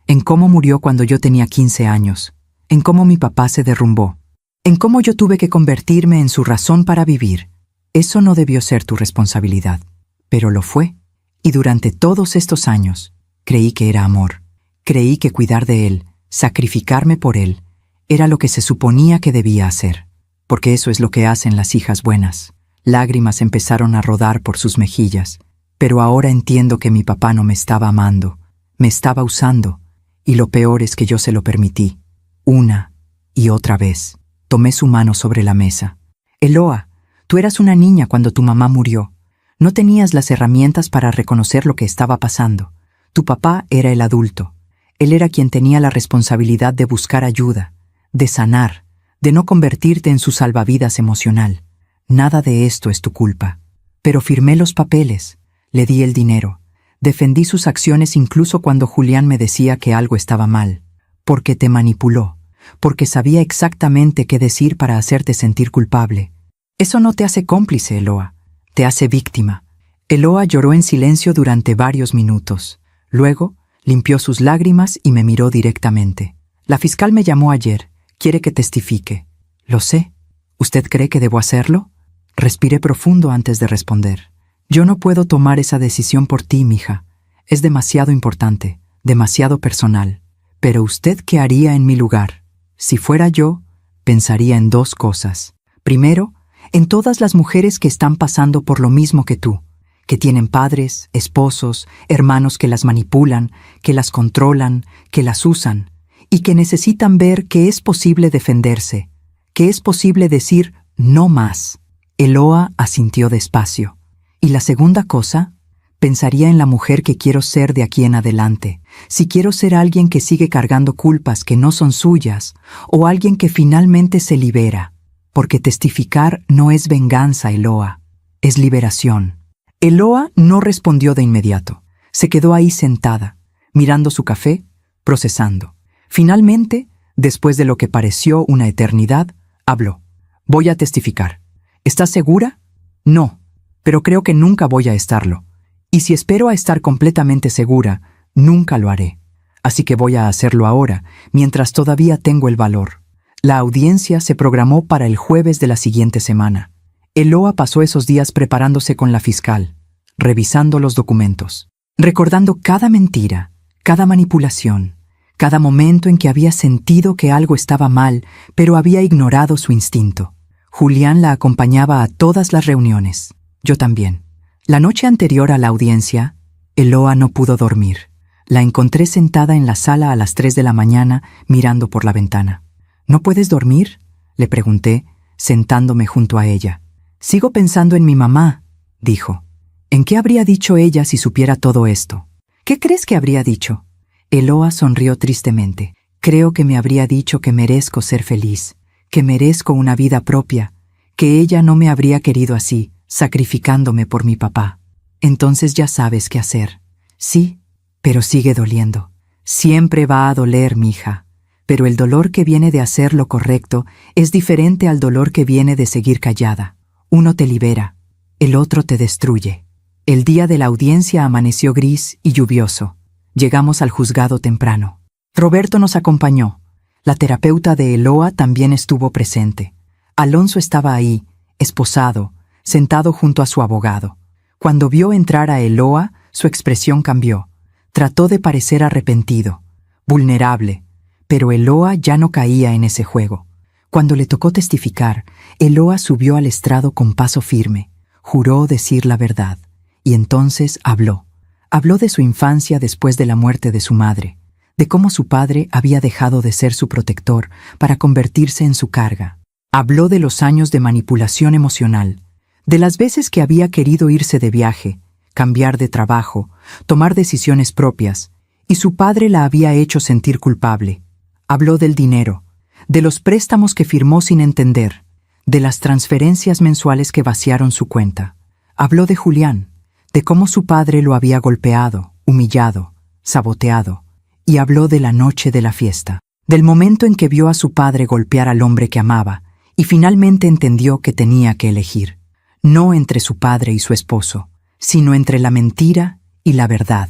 En cómo murió cuando yo tenía 15 años. En cómo mi papá se derrumbó. En cómo yo tuve que convertirme en su razón para vivir. Eso no debió ser tu responsabilidad. Pero lo fue. Y durante todos estos años, creí que era amor. Creí que cuidar de él, sacrificarme por él, era lo que se suponía que debía hacer. Porque eso es lo que hacen las hijas buenas». Lágrimas empezaron a rodar por sus mejillas. «Pero ahora entiendo que mi papá no me estaba amando. Me estaba usando. Y lo peor es que yo se lo permití. Una y otra vez». Tomé su mano sobre la mesa. «Eloa, tú eras una niña cuando tu mamá murió. No tenías las herramientas para reconocer lo que estaba pasando. Tu papá era el adulto. Él era quien tenía la responsabilidad de buscar ayuda, de sanar, de no convertirte en su salvavidas emocional. Nada de esto es tu culpa. Pero firmé los papeles, le di el dinero, defendí sus acciones incluso cuando Julián me decía que algo estaba mal, porque te manipuló, porque sabía exactamente qué decir para hacerte sentir culpable. Eso no te hace cómplice, Eloa, te hace víctima». Eloa lloró en silencio durante varios minutos. Luego, limpió sus lágrimas y me miró directamente. «La fiscal me llamó ayer. Quiere que testifique». «Lo sé. ¿Usted cree que debo hacerlo?». Respiré profundo antes de responder. «Yo no puedo tomar esa decisión por ti, mija. Es demasiado importante, demasiado personal. Pero ¿usted qué haría en mi lugar? Si fuera yo, pensaría en dos cosas. Primero, en todas las mujeres que están pasando por lo mismo que tú, que tienen padres, esposos, hermanos que las manipulan, que las controlan, que las usan, y que necesitan ver que es posible defenderse, que es posible decir no más». Eloa asintió despacio. «Y la segunda cosa, pensaría en la mujer que quiero ser de aquí en adelante. Si quiero ser alguien que sigue cargando culpas que no son suyas, o alguien que finalmente se libera. Porque testificar no es venganza, Eloa, es liberación». Eloa no respondió de inmediato. Se quedó ahí sentada, mirando su café, procesando. Finalmente, después de lo que pareció una eternidad, habló. «Voy a testificar». «¿Estás segura?». «No, pero creo que nunca voy a estarlo. Y si espero a estar completamente segura, nunca lo haré. Así que voy a hacerlo ahora, mientras todavía tengo el valor». La audiencia se programó para el jueves de la siguiente semana. Eloa pasó esos días preparándose con la fiscal, revisando los documentos, recordando cada mentira, cada manipulación, cada momento en que había sentido que algo estaba mal, pero había ignorado su instinto. Julián la acompañaba a todas las reuniones. Yo también. La noche anterior a la audiencia, Eloa no pudo dormir. La encontré sentada en la sala a las 3 de la mañana, mirando por la ventana. «¿No puedes dormir?», le pregunté, sentándome junto a ella. «Sigo pensando en mi mamá», dijo. «¿En qué habría dicho ella si supiera todo esto?». «¿Qué crees que habría dicho?». Eloa sonrió tristemente. «Creo que me habría dicho que merezco ser feliz, que merezco una vida propia, que ella no me habría querido así, sacrificándome por mi papá. Entonces ya sabes qué hacer». «Sí, pero sigue doliendo. Siempre va a doler, mija. Pero el dolor que viene de hacer lo correcto es diferente al dolor que viene de seguir callada. Uno te libera, el otro te destruye». El día de la audiencia amaneció gris y lluvioso. Llegamos al juzgado temprano. Roberto nos acompañó. La terapeuta de Eloa también estuvo presente. Alonso estaba ahí, esposado, sentado junto a su abogado. Cuando vio entrar a Eloa, su expresión cambió. Trató de parecer arrepentido. vulnerable, pero Eloa ya no caía en ese juego. Cuando le tocó testificar, Eloa subió al estrado con paso firme, juró decir la verdad, y entonces habló. Habló de su infancia después de la muerte de su madre, de cómo su padre había dejado de ser su protector para convertirse en su carga. Habló de los años de manipulación emocional, de las veces que había querido irse de viaje, cambiar de trabajo, tomar decisiones propias, y su padre la había hecho sentir culpable. Habló del dinero, de los préstamos que firmó sin entender, de las transferencias mensuales que vaciaron su cuenta. Habló de Julián, de cómo su padre lo había golpeado, humillado, saboteado, y habló de la noche de la fiesta, del momento en que vio a su padre golpear al hombre que amaba, y finalmente entendió que tenía que elegir, no entre su padre y su esposo, sino entre la mentira y la verdad.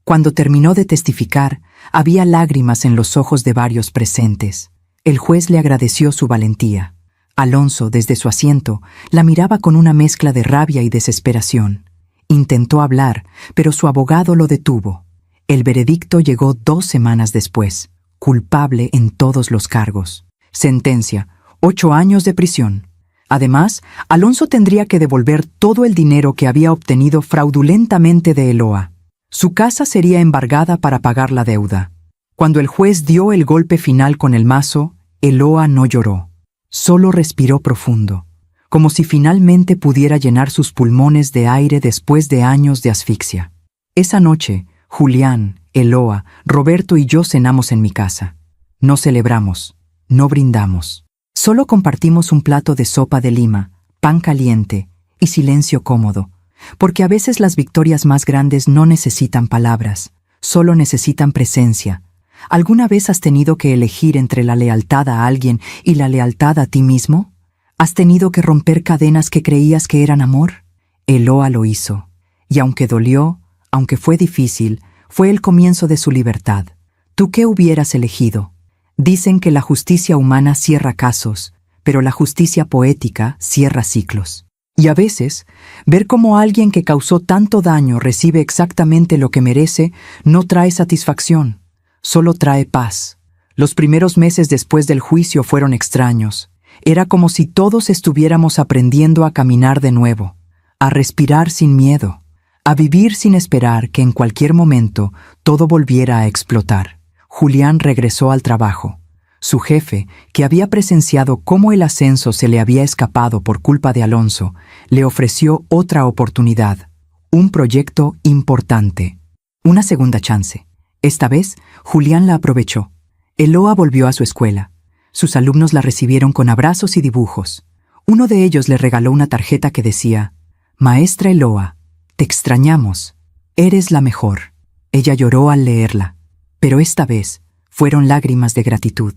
Cuando terminó de testificar, había lágrimas en los ojos de varios presentes. El juez le agradeció su valentía. Alonso, desde su asiento, la miraba con una mezcla de rabia y desesperación. Intentó hablar, pero su abogado lo detuvo. El veredicto llegó 2 semanas después, culpable en todos los cargos. Sentencia: 8 años de prisión. Además, Alonso tendría que devolver todo el dinero que había obtenido fraudulentamente de Eloa. Su casa sería embargada para pagar la deuda. Cuando el juez dio el golpe final con el mazo, Eloa no lloró. Solo respiró profundo, como si finalmente pudiera llenar sus pulmones de aire después de años de asfixia. Esa noche, Julián, Eloa, Roberto y yo cenamos en mi casa. No celebramos, no brindamos. Solo compartimos un plato de sopa de lima, pan caliente y silencio cómodo, porque a veces las victorias más grandes no necesitan palabras, solo necesitan presencia. ¿Alguna vez has tenido que elegir entre la lealtad a alguien y la lealtad a ti mismo? ¿Has tenido que romper cadenas que creías que eran amor? Eloa lo hizo, y aunque dolió, aunque fue difícil, fue el comienzo de su libertad. ¿Tú qué hubieras elegido? Dicen que la justicia humana cierra casos, pero la justicia poética cierra ciclos. Y a veces, ver cómo alguien que causó tanto daño recibe exactamente lo que merece no trae satisfacción. Solo trae paz. Los primeros meses después del juicio fueron extraños. Era como si todos estuviéramos aprendiendo a caminar de nuevo, a respirar sin miedo, a vivir sin esperar que en cualquier momento todo volviera a explotar. Julián regresó al trabajo. Su jefe, que había presenciado cómo el ascenso se le había escapado por culpa de Alonso, le ofreció otra oportunidad, un proyecto importante, una segunda chance. Esta vez, Julián la aprovechó. Eloa volvió a su escuela. Sus alumnos la recibieron con abrazos y dibujos. Uno de ellos le regaló una tarjeta que decía: «Maestra Eloa, te extrañamos. Eres la mejor». Ella lloró al leerla, pero esta vez fueron lágrimas de gratitud.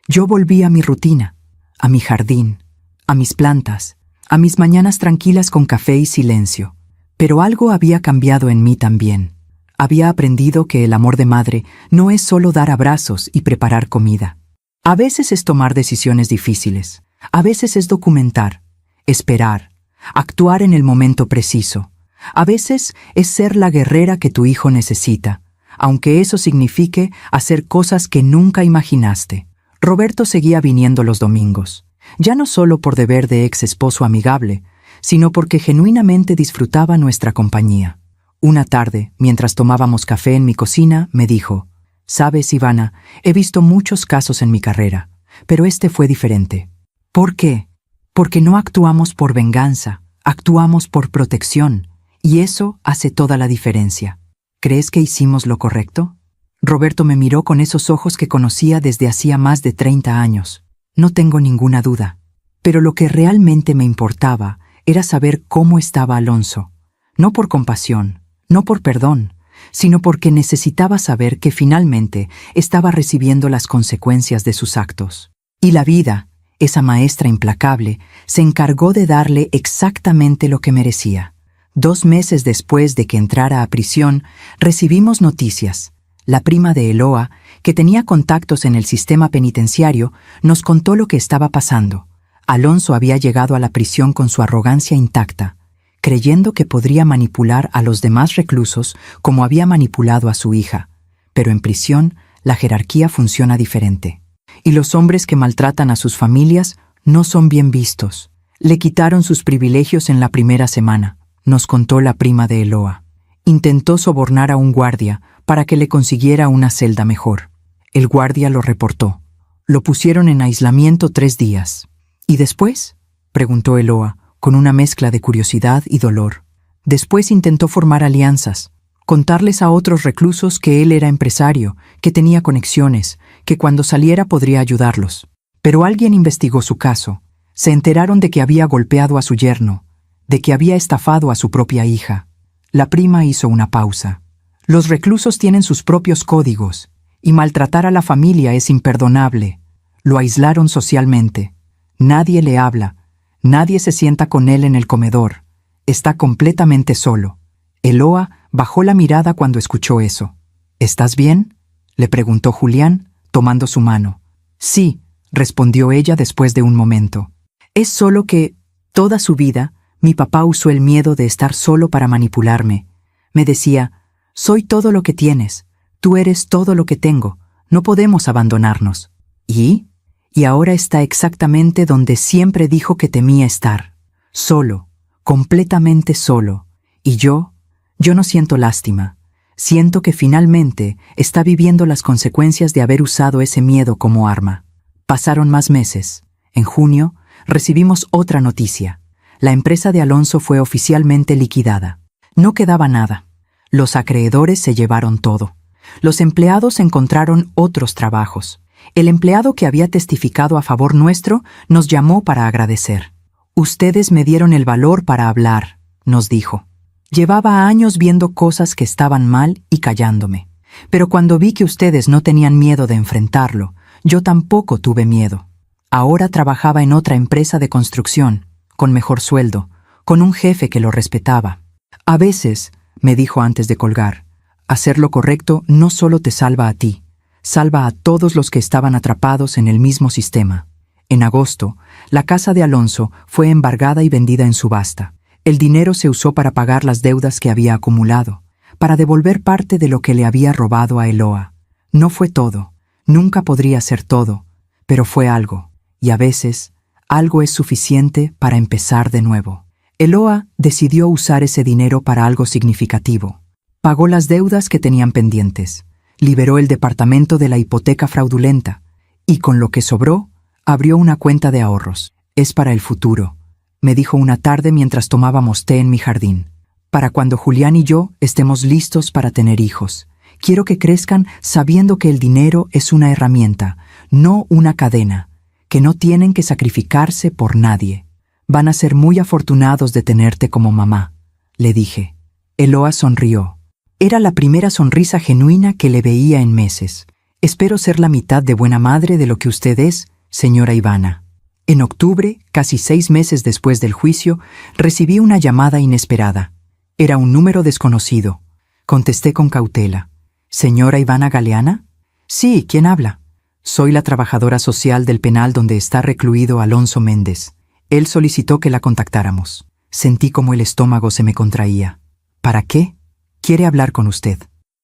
Yo volví a mi rutina, a mi jardín, a mis plantas, a mis mañanas tranquilas con café y silencio. Pero algo había cambiado en mí también. Había aprendido que el amor de madre no es solo dar abrazos y preparar comida. A veces es tomar decisiones difíciles. A veces es documentar, esperar, actuar en el momento preciso. A veces es ser la guerrera que tu hijo necesita, aunque eso signifique hacer cosas que nunca imaginaste. Roberto seguía viniendo los domingos, ya no solo por deber de ex esposo amigable, sino porque genuinamente disfrutaba nuestra compañía. Una tarde, mientras tomábamos café en mi cocina, me dijo: «Sabes, Ivana, he visto muchos casos en mi carrera, pero este fue diferente». ¿Por qué? Porque no actuamos por venganza, actuamos por protección, y eso hace toda la diferencia. ¿Crees que hicimos lo correcto? Roberto me miró con esos ojos que conocía desde hacía más de 30 años. No tengo ninguna duda. Pero lo que realmente me importaba era saber cómo estaba Alonso. No por compasión, no por perdón, sino porque necesitaba saber que finalmente estaba recibiendo las consecuencias de sus actos. Y la vida, esa maestra implacable, se encargó de darle exactamente lo que merecía. 2 meses después de que entrara a prisión, recibimos noticias. La prima de Eloa, que tenía contactos en el sistema penitenciario, nos contó lo que estaba pasando. Alonso había llegado a la prisión con su arrogancia intacta, creyendo que podría manipular a los demás reclusos como había manipulado a su hija. Pero en prisión, la jerarquía funciona diferente. Y los hombres que maltratan a sus familias no son bien vistos. Le quitaron sus privilegios en la primera semana, nos contó la prima de Eloa. Intentó sobornar a un guardia para que le consiguiera una celda mejor. El guardia lo reportó. Lo pusieron en aislamiento 3 días. ¿Y después?, preguntó Eloa, con una mezcla de curiosidad y dolor. Después intentó formar alianzas, contarles a otros reclusos que él era empresario, que tenía conexiones, que cuando saliera podría ayudarlos. Pero alguien investigó su caso. Se enteraron de que había golpeado a su yerno, de que había estafado a su propia hija. La prima hizo una pausa. Los reclusos tienen sus propios códigos, y maltratar a la familia es imperdonable. Lo aislaron socialmente. Nadie le habla, nadie se sienta con él en el comedor. Está completamente solo. Eloa bajó la mirada cuando escuchó eso. ¿Estás bien?, le preguntó Julián, tomando su mano. Sí, respondió ella después de un momento. Es solo que, toda su vida, mi papá usó el miedo de estar solo para manipularme. Me decía, soy todo lo que tienes, tú eres todo lo que tengo, no podemos abandonarnos. ¿Y? Y ahora está exactamente donde siempre dijo que temía estar. Solo, completamente solo. Y yo no siento lástima. Siento que finalmente está viviendo las consecuencias de haber usado ese miedo como arma. Pasaron más meses. En junio, recibimos otra noticia. La empresa de Alonso fue oficialmente liquidada. No quedaba nada. Los acreedores se llevaron todo. Los empleados encontraron otros trabajos. El empleado que había testificado a favor nuestro nos llamó para agradecer. Ustedes me dieron el valor para hablar, nos dijo. Llevaba años viendo cosas que estaban mal y callándome. Pero cuando vi que ustedes no tenían miedo de enfrentarlo, yo tampoco tuve miedo. Ahora trabajaba en otra empresa de construcción, con mejor sueldo, con un jefe que lo respetaba. A veces, me dijo antes de colgar, hacer lo correcto no solo te salva a ti, salva a todos los que estaban atrapados en el mismo sistema. En agosto, la casa de Alonso fue embargada y vendida en subasta. El dinero se usó para pagar las deudas que había acumulado, para devolver parte de lo que le había robado a Eloa. No fue todo, nunca podría ser todo, pero fue algo, y a veces, algo es suficiente para empezar de nuevo. Eloa decidió usar ese dinero para algo significativo. Pagó las deudas que tenían pendientes, liberó el departamento de la hipoteca fraudulenta, y con lo que sobró, abrió una cuenta de ahorros. Es para el futuro, me dijo una tarde mientras tomábamos té en mi jardín. Para cuando Julián y yo estemos listos para tener hijos. Quiero que crezcan sabiendo que el dinero es una herramienta, no una cadena, que no tienen que sacrificarse por nadie. Van a ser muy afortunados de tenerte como mamá, le dije. Eloa sonrió. Era la primera sonrisa genuina que le veía en meses. Espero ser la mitad de buena madre de lo que usted es, señora Ivana. En octubre, casi 6 meses después del juicio, recibí una llamada inesperada. Era un número desconocido. Contesté con cautela. ¿Señora Ivana Galeana? Sí, ¿quién habla? Soy la trabajadora social del penal donde está recluido Alonso Méndez. Él solicitó que la contactáramos. Sentí como el estómago se me contraía. ¿Para qué? Quiere hablar con usted.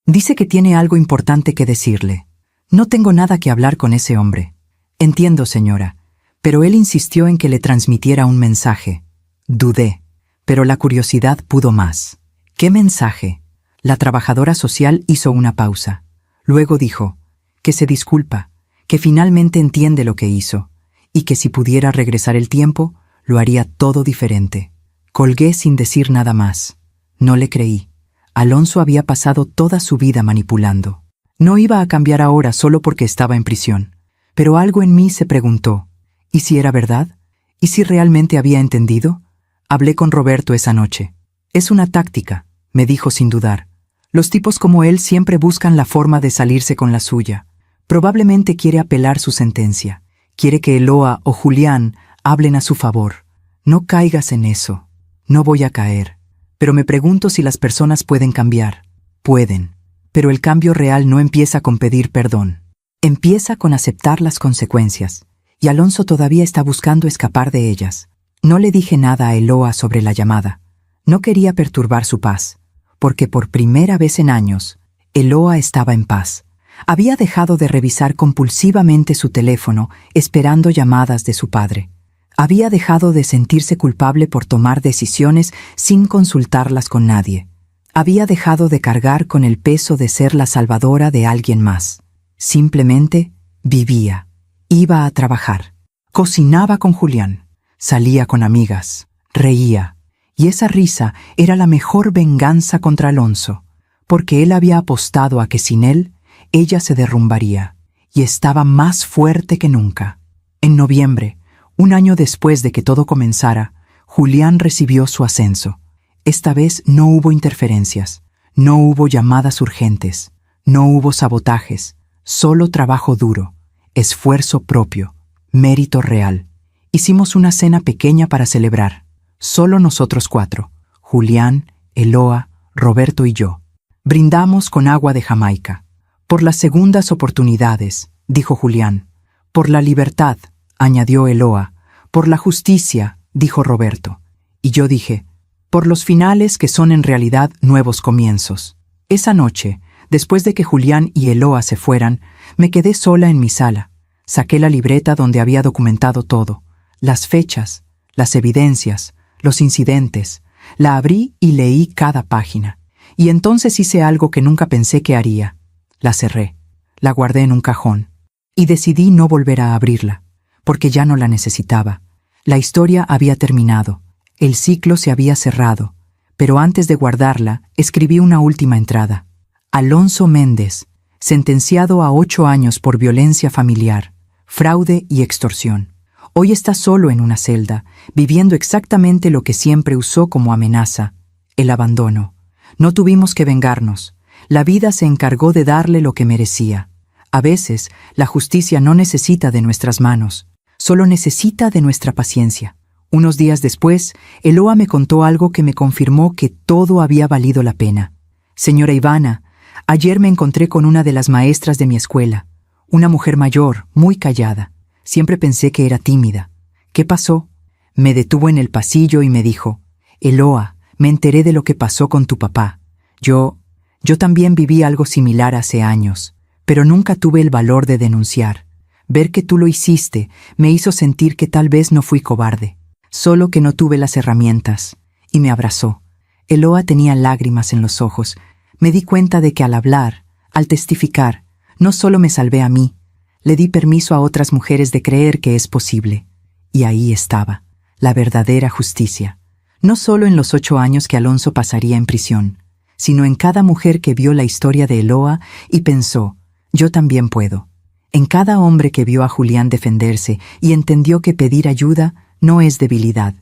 Dice que tiene algo importante que decirle. No tengo nada que hablar con ese hombre. Entiendo, señora, pero él insistió en que le transmitiera un mensaje. Dudé, pero la curiosidad pudo más. ¿Qué mensaje? La trabajadora social hizo una pausa. Luego dijo, que se disculpa, que finalmente entiende lo que hizo, y que si pudiera regresar el tiempo, lo haría todo diferente. Colgué sin decir nada más. No le creí. Alonso había pasado toda su vida manipulando. No iba a cambiar ahora solo porque estaba en prisión. Pero algo en mí se preguntó, ¿y si era verdad? ¿Y si realmente había entendido? Hablé con Roberto esa noche. Es una táctica, me dijo sin dudar. Los tipos como él siempre buscan la forma de salirse con la suya. Probablemente quiere apelar su sentencia. Quiere que Eloa o Julián hablen a su favor. No caigas en eso. No voy a caer. Pero me pregunto si las personas pueden cambiar. Pueden. Pero el cambio real no empieza con pedir perdón. Empieza con aceptar las consecuencias. Y Alonso todavía está buscando escapar de ellas. No le dije nada a Eloa sobre la llamada. No quería perturbar su paz. Porque por primera vez en años, Eloa estaba en paz. Había dejado de revisar compulsivamente su teléfono, esperando llamadas de su padre. Había dejado de sentirse culpable por tomar decisiones sin consultarlas con nadie. Había dejado de cargar con el peso de ser la salvadora de alguien más. Simplemente vivía. Iba a trabajar. Cocinaba con Julián. Salía con amigas. Reía. Y esa risa era la mejor venganza contra Alonso, porque él había apostado a que sin él, ella se derrumbaría, y estaba más fuerte que nunca. En noviembre, un año después de que todo comenzara, Julián recibió su ascenso. Esta vez no hubo interferencias, no hubo llamadas urgentes, no hubo sabotajes, solo trabajo duro, esfuerzo propio, mérito real. Hicimos una cena pequeña para celebrar, solo nosotros 4, Julián, Eloa, Roberto y yo. Brindamos con agua de Jamaica. Por las segundas oportunidades, dijo Julián. Por la libertad, añadió Eloa. Por la justicia, dijo Roberto. Y yo dije, por los finales que son en realidad nuevos comienzos. Esa noche, después de que Julián y Eloa se fueran, me quedé sola en mi sala. Saqué la libreta donde había documentado todo, las fechas, las evidencias, los incidentes. La abrí y leí cada página. Y entonces hice algo que nunca pensé que haría. La cerré, la guardé en un cajón, y decidí no volver a abrirla, porque ya no la necesitaba. La historia había terminado. El ciclo se había cerrado, pero antes de guardarla, escribí una última entrada. Alonso Méndez, sentenciado a 8 años por violencia familiar, fraude y extorsión. Hoy está solo en una celda, viviendo exactamente lo que siempre usó como amenaza, el abandono. No tuvimos que vengarnos. La vida se encargó de darle lo que merecía. A veces, la justicia no necesita de nuestras manos, solo necesita de nuestra paciencia. Unos días después, Eloa me contó algo que me confirmó que todo había valido la pena. Señora Ivana, ayer me encontré con una de las maestras de mi escuela, una mujer mayor, muy callada. Siempre pensé que era tímida. ¿Qué pasó? Me detuvo en el pasillo y me dijo, Eloa, me enteré de lo que pasó con tu papá. Yo también viví algo similar hace años, pero nunca tuve el valor de denunciar. Ver que tú lo hiciste me hizo sentir que tal vez no fui cobarde. Solo que no tuve las herramientas, y me abrazó. Eloa tenía lágrimas en los ojos. Me di cuenta de que al hablar, al testificar, no solo me salvé a mí, le di permiso a otras mujeres de creer que es posible. Y ahí estaba, la verdadera justicia. No solo en los 8 años que Alonso pasaría en prisión, sino en cada mujer que vio la historia de Eloa y pensó, yo también puedo. En cada hombre que vio a Julián defenderse y entendió que pedir ayuda no es debilidad.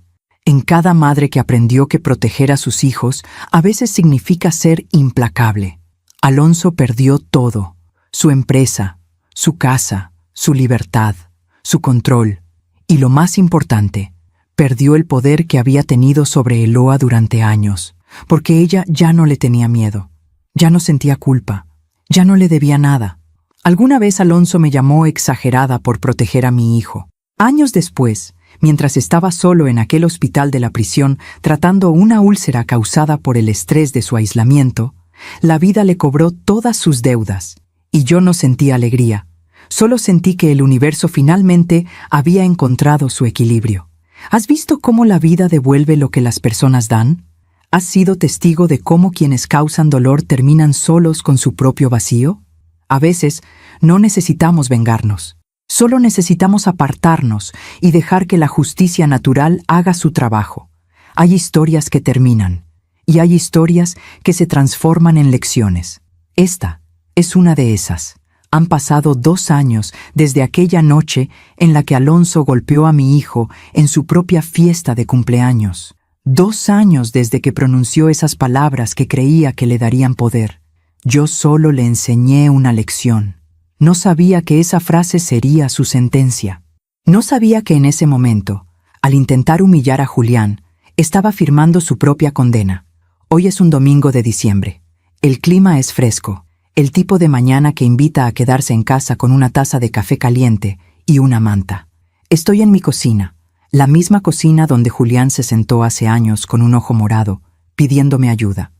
En cada madre que aprendió que proteger a sus hijos a veces significa ser implacable. Alonso perdió todo, su empresa, su casa, su libertad, su control, y lo más importante, perdió el poder que había tenido sobre Eloa durante años, porque ella ya no le tenía miedo, ya no sentía culpa, ya no le debía nada. Alguna vez Alonso me llamó exagerada por proteger a mi hijo. Años después, mientras estaba solo en aquel hospital de la prisión tratando una úlcera causada por el estrés de su aislamiento, la vida le cobró todas sus deudas, y yo no sentí alegría. Solo sentí que el universo finalmente había encontrado su equilibrio. ¿Has visto cómo la vida devuelve lo que las personas dan? ¿Has sido testigo de cómo quienes causan dolor terminan solos con su propio vacío? A veces, no necesitamos vengarnos. Solo necesitamos apartarnos y dejar que la justicia natural haga su trabajo. Hay historias que terminan, y hay historias que se transforman en lecciones. Esta es una de esas. Han pasado 2 años desde aquella noche en la que Alonso golpeó a mi hijo en su propia fiesta de cumpleaños. 2 años desde que pronunció esas palabras que creía que le darían poder. Yo solo le enseñé una lección. No sabía que esa frase sería su sentencia. No sabía que en ese momento, al intentar humillar a Julián, estaba firmando su propia condena. Hoy es un domingo de diciembre. El clima es fresco. El tipo de mañana que invita a quedarse en casa con una taza de café caliente y una manta. Estoy en mi cocina, la misma cocina donde Julián se sentó hace años con un ojo morado, pidiéndome ayuda.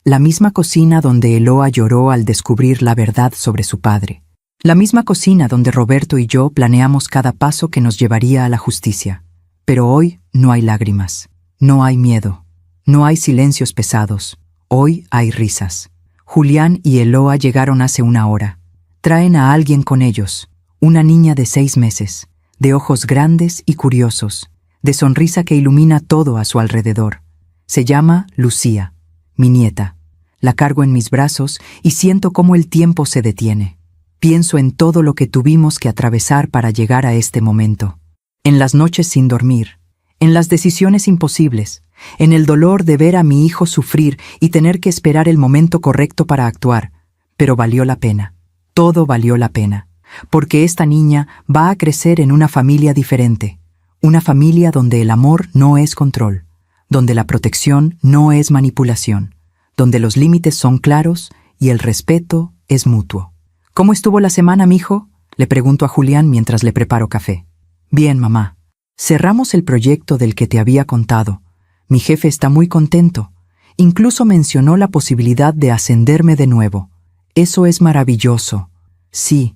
La misma cocina donde Eloa lloró al descubrir la verdad sobre su padre. La misma cocina donde Roberto y yo planeamos cada paso que nos llevaría a la justicia. Pero hoy no hay lágrimas, no hay miedo, no hay silencios pesados. Hoy hay risas. Julián y Eloa llegaron hace una hora. Traen a alguien con ellos, una niña de 6 meses, de ojos grandes y curiosos, de sonrisa que ilumina todo a su alrededor. Se llama Lucía, mi nieta. La cargo en mis brazos y siento cómo el tiempo se detiene. Pienso en todo lo que tuvimos que atravesar para llegar a este momento. En las noches sin dormir, en las decisiones imposibles, en el dolor de ver a mi hijo sufrir y tener que esperar el momento correcto para actuar. Pero valió la pena. Todo valió la pena. Porque esta niña va a crecer en una familia diferente. Una familia donde el amor no es control, donde la protección no es manipulación, donde los límites son claros y el respeto es mutuo. ¿Cómo estuvo la semana, mijo?, le pregunto a Julián mientras le preparo café. Bien, mamá. Cerramos el proyecto del que te había contado. Mi jefe está muy contento. Incluso mencionó la posibilidad de ascenderme de nuevo. Eso es maravilloso. Sí,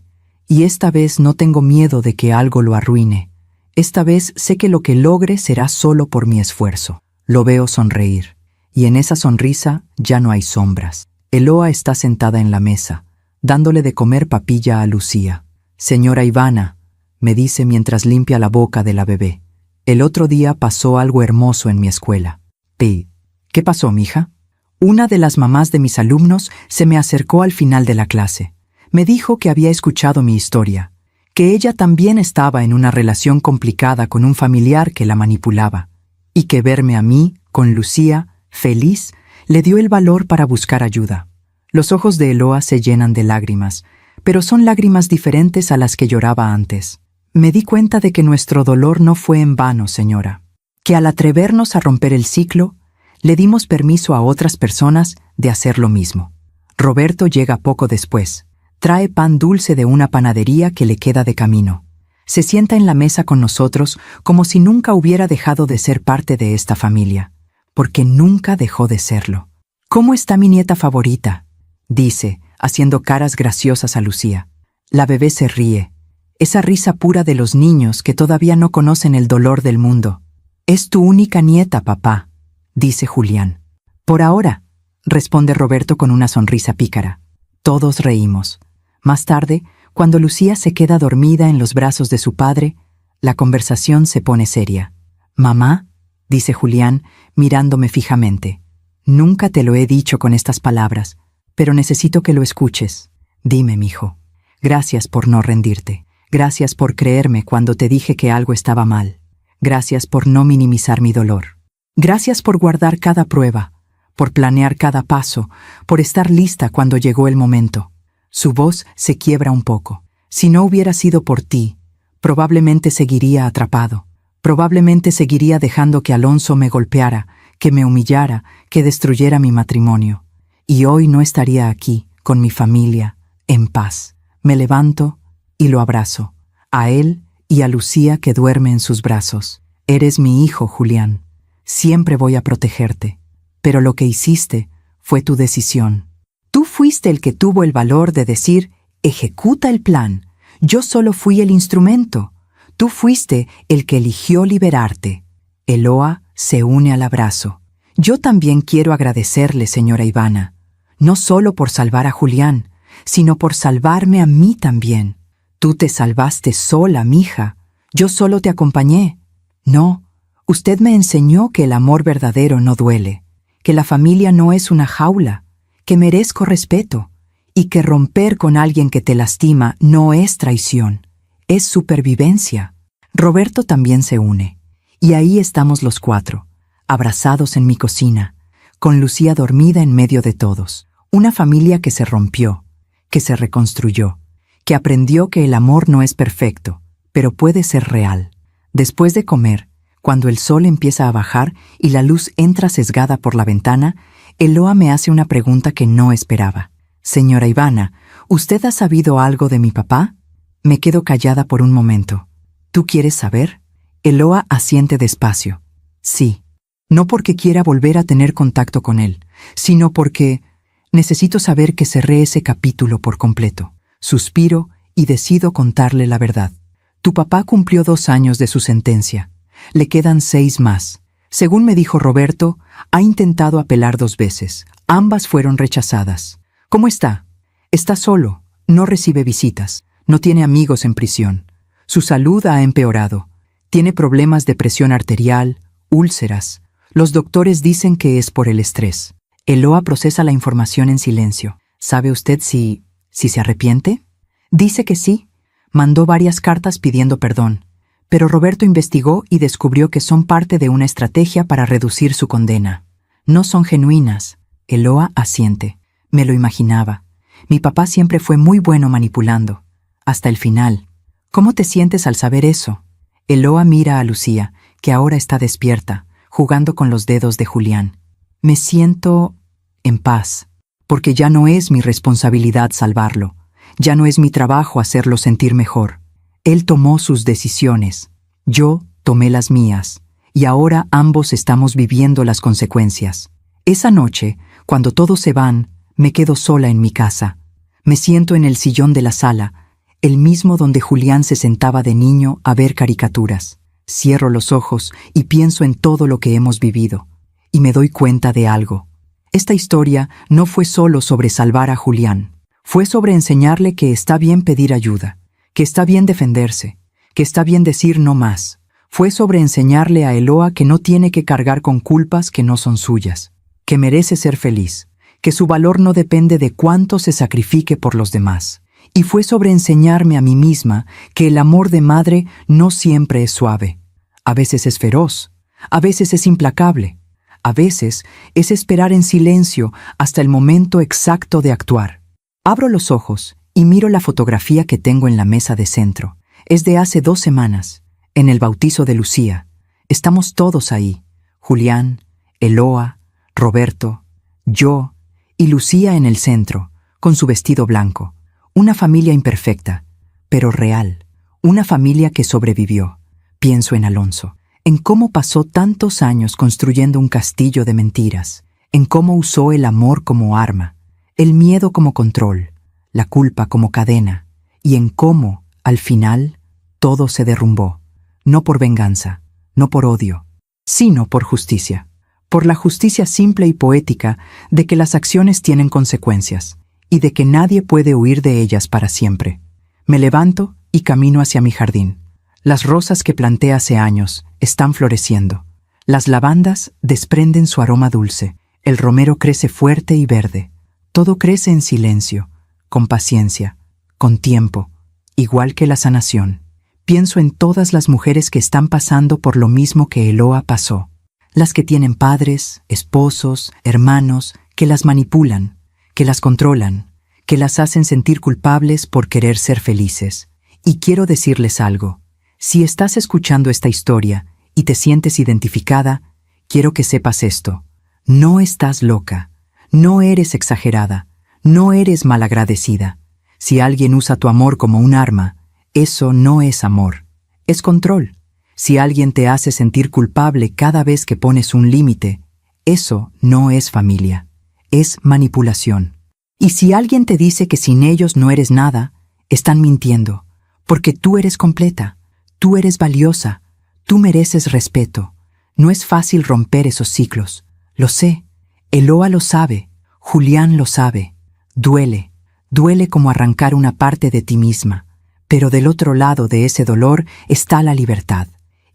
y esta vez no tengo miedo de que algo lo arruine. Esta vez sé que lo que logre será solo por mi esfuerzo. Lo veo sonreír. Y en esa sonrisa ya no hay sombras. Eloa está sentada en la mesa, dándole de comer papilla a Lucía. Señora Ivana, me dice mientras limpia la boca de la bebé. El otro día pasó algo hermoso en mi escuela. ¿Qué pasó, mija? Una de las mamás de mis alumnos se me acercó al final de la clase. Me dijo que había escuchado mi historia, que ella también estaba en una relación complicada con un familiar que la manipulaba, y que verme a mí, con Lucía, feliz, le dio el valor para buscar ayuda. Los ojos de Eloa se llenan de lágrimas, pero son lágrimas diferentes a las que lloraba antes. Me di cuenta de que nuestro dolor no fue en vano, señora, que al atrevernos a romper el ciclo, le dimos permiso a otras personas de hacer lo mismo. Roberto llega poco después. Trae pan dulce de una panadería que le queda de camino. Se sienta en la mesa con nosotros como si nunca hubiera dejado de ser parte de esta familia, porque nunca dejó de serlo. ¿Cómo está mi nieta favorita?, dice, haciendo caras graciosas a Lucía. La bebé se ríe, esa risa pura de los niños que todavía no conocen el dolor del mundo. Es tu única nieta, papá, dice Julián. Por ahora, responde Roberto con una sonrisa pícara. Todos reímos. Más tarde, cuando Lucía se queda dormida en los brazos de su padre, la conversación se pone seria. Mamá, dice Julián, mirándome fijamente. Nunca te lo he dicho con estas palabras, pero necesito que lo escuches. Dime, mijo. Gracias por no rendirte. Gracias por creerme cuando te dije que algo estaba mal. Gracias por no minimizar mi dolor. Gracias por guardar cada prueba, por planear cada paso, por estar lista cuando llegó el momento. Su voz se quiebra un poco. Si no hubiera sido por ti, probablemente seguiría atrapado. Probablemente seguiría dejando que Alonso me golpeara, que me humillara, que destruyera mi matrimonio. Y hoy no estaría aquí, con mi familia, en paz. Me levanto y lo abrazo, a él y a Lucía que duerme en sus brazos. Eres mi hijo, Julián. Siempre voy a protegerte. Pero lo que hiciste fue tu decisión. Tú fuiste el que tuvo el valor de decir, ejecuta el plan. Yo solo fui el instrumento. Tú fuiste el que eligió liberarte. Eloa se une al abrazo. Yo también quiero agradecerle, señora Ivana, no solo por salvar a Julián, sino por salvarme a mí también. Tú te salvaste sola, mija. Yo solo te acompañé. No, usted me enseñó que el amor verdadero no duele, que la familia no es una jaula, que merezco respeto, y que romper con alguien que te lastima no es traición, es supervivencia. Roberto también se une, y ahí estamos los 4, abrazados en mi cocina, con Lucía dormida en medio de todos. Una familia que se rompió, que se reconstruyó, que aprendió que el amor no es perfecto, pero puede ser real. Después de comer, cuando el sol empieza a bajar y la luz entra sesgada por la ventana, Eloa me hace una pregunta que no esperaba. Señora Ivana, ¿usted ha sabido algo de mi papá? Me quedo callada por un momento. ¿Tú quieres saber? Eloa asiente despacio. Sí. No porque quiera volver a tener contacto con él, sino porque necesito saber que cerré ese capítulo por completo. Suspiro y decido contarle la verdad. Tu papá cumplió 2 años de su sentencia. Le quedan 6 más. Según me dijo Roberto, ha intentado apelar 2 veces. Ambas fueron rechazadas. ¿Cómo está? Está solo, no recibe visitas, no tiene amigos en prisión. Su salud ha empeorado. Tiene problemas de presión arterial, úlceras. Los doctores dicen que es por el estrés. Eloa procesa la información en silencio. ¿Sabe usted si se arrepiente? Dice que sí. Mandó varias cartas pidiendo perdón. Pero Roberto investigó y descubrió que son parte de una estrategia para reducir su condena. No son genuinas. Eloa asiente. Me lo imaginaba. Mi papá siempre fue muy bueno manipulando. Hasta el final. ¿Cómo te sientes al saber eso? Eloa mira a Lucía, que ahora está despierta, jugando con los dedos de Julián. Me siento en paz, porque ya no es mi responsabilidad salvarlo. Ya no es mi trabajo hacerlo sentir mejor. Él tomó sus decisiones. Yo tomé las mías. Y ahora ambos estamos viviendo las consecuencias. Esa noche, cuando todos se van, me quedo sola en mi casa. Me siento en el sillón de la sala, el mismo donde Julián se sentaba de niño a ver caricaturas. Cierro los ojos y pienso en todo lo que hemos vivido. Y me doy cuenta de algo. Esta historia no fue solo sobre salvar a Julián. Fue sobre enseñarle que está bien pedir ayuda, que está bien defenderse, que está bien decir no más. Fue sobre enseñarle a Eloa que no tiene que cargar con culpas que no son suyas, que merece ser feliz, que su valor no depende de cuánto se sacrifique por los demás. Y fue sobre enseñarme a mí misma que el amor de madre no siempre es suave. A veces es feroz, a veces es implacable, a veces es esperar en silencio hasta el momento exacto de actuar. Abro los ojos y miro la fotografía que tengo en la mesa de centro. Es de hace 2 semanas, en el bautizo de Lucía. Estamos todos ahí. Julián, Eloa, Roberto, yo y Lucía en el centro, con su vestido blanco. Una familia imperfecta, pero real. Una familia que sobrevivió. Pienso en Alonso, en cómo pasó tantos años construyendo un castillo de mentiras, en cómo usó el amor como arma, el miedo como control, la culpa como cadena, y en cómo, al final, todo se derrumbó, no por venganza, no por odio, sino por justicia, por la justicia simple y poética de que las acciones tienen consecuencias, y de que nadie puede huir de ellas para siempre. Me levanto y camino hacia mi jardín. Las rosas que planté hace años están floreciendo. Las lavandas desprenden su aroma dulce, el romero crece fuerte y verde. Todo crece en silencio, con paciencia, con tiempo, igual que la sanación. Pienso en todas las mujeres que están pasando por lo mismo que Eloa pasó. Las que tienen padres, esposos, hermanos, que las manipulan, que las controlan, que las hacen sentir culpables por querer ser felices. Y quiero decirles algo. Si estás escuchando esta historia y te sientes identificada, quiero que sepas esto. No estás loca. No eres exagerada, no eres malagradecida. Si alguien usa tu amor como un arma, eso no es amor, es control. Si alguien te hace sentir culpable cada vez que pones un límite, eso no es familia, es manipulación. Y si alguien te dice que sin ellos no eres nada, están mintiendo, porque tú eres completa, tú eres valiosa, tú mereces respeto. No es fácil romper esos ciclos, lo sé. Eloa lo sabe, Julián lo sabe. Duele como arrancar una parte de ti misma, pero del otro lado de ese dolor está la libertad.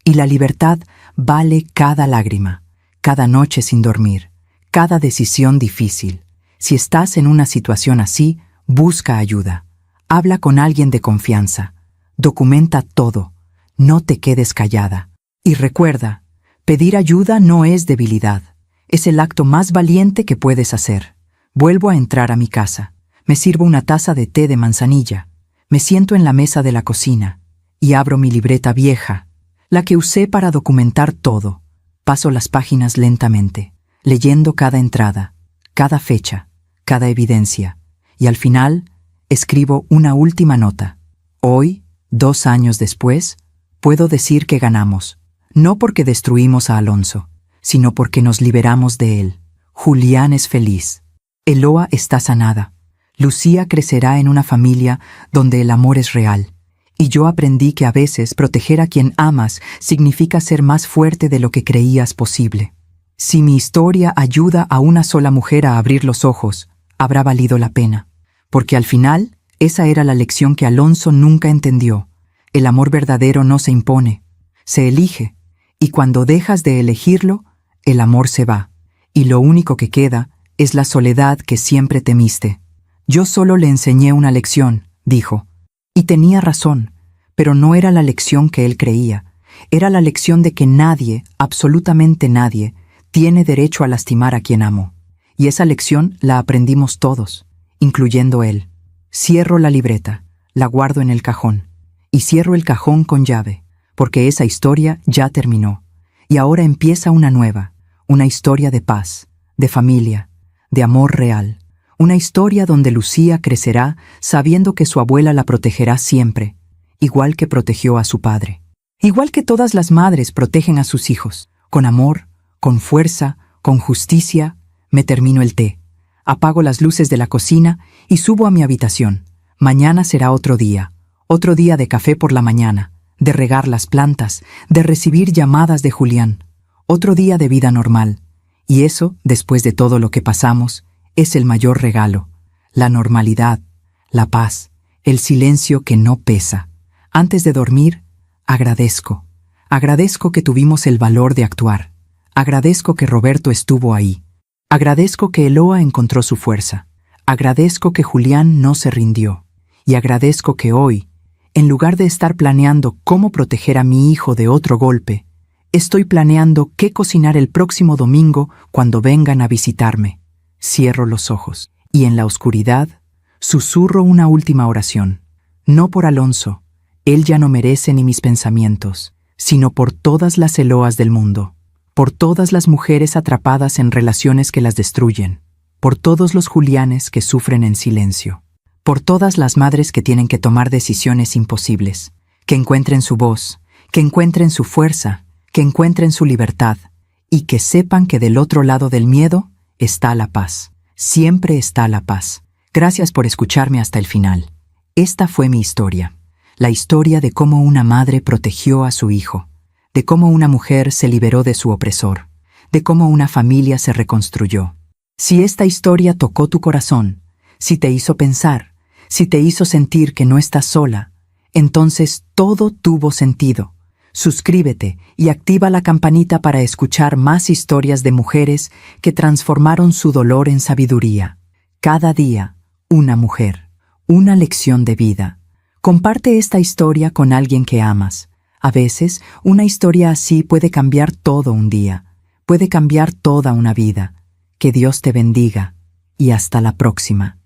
Y la libertad vale cada lágrima, cada noche sin dormir, cada decisión difícil. Si estás en una situación así, busca ayuda. Habla con alguien de confianza. Documenta todo. No te quedes callada. Y recuerda, pedir ayuda no es debilidad. Es el acto más valiente que puedes hacer. Vuelvo a entrar a mi casa. Me sirvo una taza de té de manzanilla. Me siento en la mesa de la cocina y abro mi libreta vieja, la que usé para documentar todo. Paso las páginas lentamente, leyendo cada entrada, cada fecha, cada evidencia, y al final escribo una última nota. Hoy, 2 años después, puedo decir que ganamos, no porque destruimos a Alonso, sino porque nos liberamos de él. Julián es feliz. Eloa está sanada. Lucía crecerá en una familia donde el amor es real. Y yo aprendí que a veces proteger a quien amas significa ser más fuerte de lo que creías posible. Si mi historia ayuda a una sola mujer a abrir los ojos, habrá valido la pena. Porque al final, esa era la lección que Alonso nunca entendió. El amor verdadero no se impone, se elige. Y cuando dejas de elegirlo, el amor se va. Y lo único que queda es la soledad que siempre temiste. Yo solo le enseñé una lección, dijo. Y tenía razón, pero no era la lección que él creía. Era la lección de que nadie, absolutamente nadie, tiene derecho a lastimar a quien amo. Y esa lección la aprendimos todos, incluyendo él. Cierro la libreta, la guardo en el cajón. Y cierro el cajón con llave, porque esa historia ya terminó. Y ahora empieza una nueva, una historia de paz, de familia, de amor real. Una historia donde Lucía crecerá sabiendo que su abuela la protegerá siempre, igual que protegió a su padre. Igual que todas las madres protegen a sus hijos, con amor, con fuerza, con justicia. Me termino el té, apago las luces de la cocina y subo a mi habitación. Mañana será otro día de café por la mañana, de regar las plantas, de recibir llamadas de Julián. Otro día de vida normal. Y eso, después de todo lo que pasamos, es el mayor regalo, la normalidad, la paz, el silencio que no pesa. Antes de dormir, agradezco que tuvimos el valor de actuar, agradezco que Roberto estuvo ahí, agradezco que Eloa encontró su fuerza, agradezco que Julián no se rindió, y agradezco que hoy, en lugar de estar planeando cómo proteger a mi hijo de otro golpe, estoy planeando qué cocinar el próximo domingo cuando vengan a visitarme. Cierro los ojos, y en la oscuridad, susurro una última oración. No por Alonso, él ya no merece ni mis pensamientos, sino por todas las Eloas del mundo, por todas las mujeres atrapadas en relaciones que las destruyen, por todos los Julianes que sufren en silencio, por todas las madres que tienen que tomar decisiones imposibles, que encuentren su voz, que encuentren su fuerza, que encuentren su libertad, y que sepan que del otro lado del miedo está la paz. Siempre está la paz. Gracias por escucharme hasta el final. Esta fue mi historia. La historia de cómo una madre protegió a su hijo, de cómo una mujer se liberó de su opresor, de cómo una familia se reconstruyó. Si esta historia tocó tu corazón, si te hizo pensar, si te hizo sentir que no estás sola, entonces todo tuvo sentido. Suscríbete y activa la campanita para escuchar más historias de mujeres que transformaron su dolor en sabiduría. Cada día, una mujer, una lección de vida. Comparte esta historia con alguien que amas. A veces, una historia así puede cambiar todo un día, puede cambiar toda una vida. Que Dios te bendiga y hasta la próxima.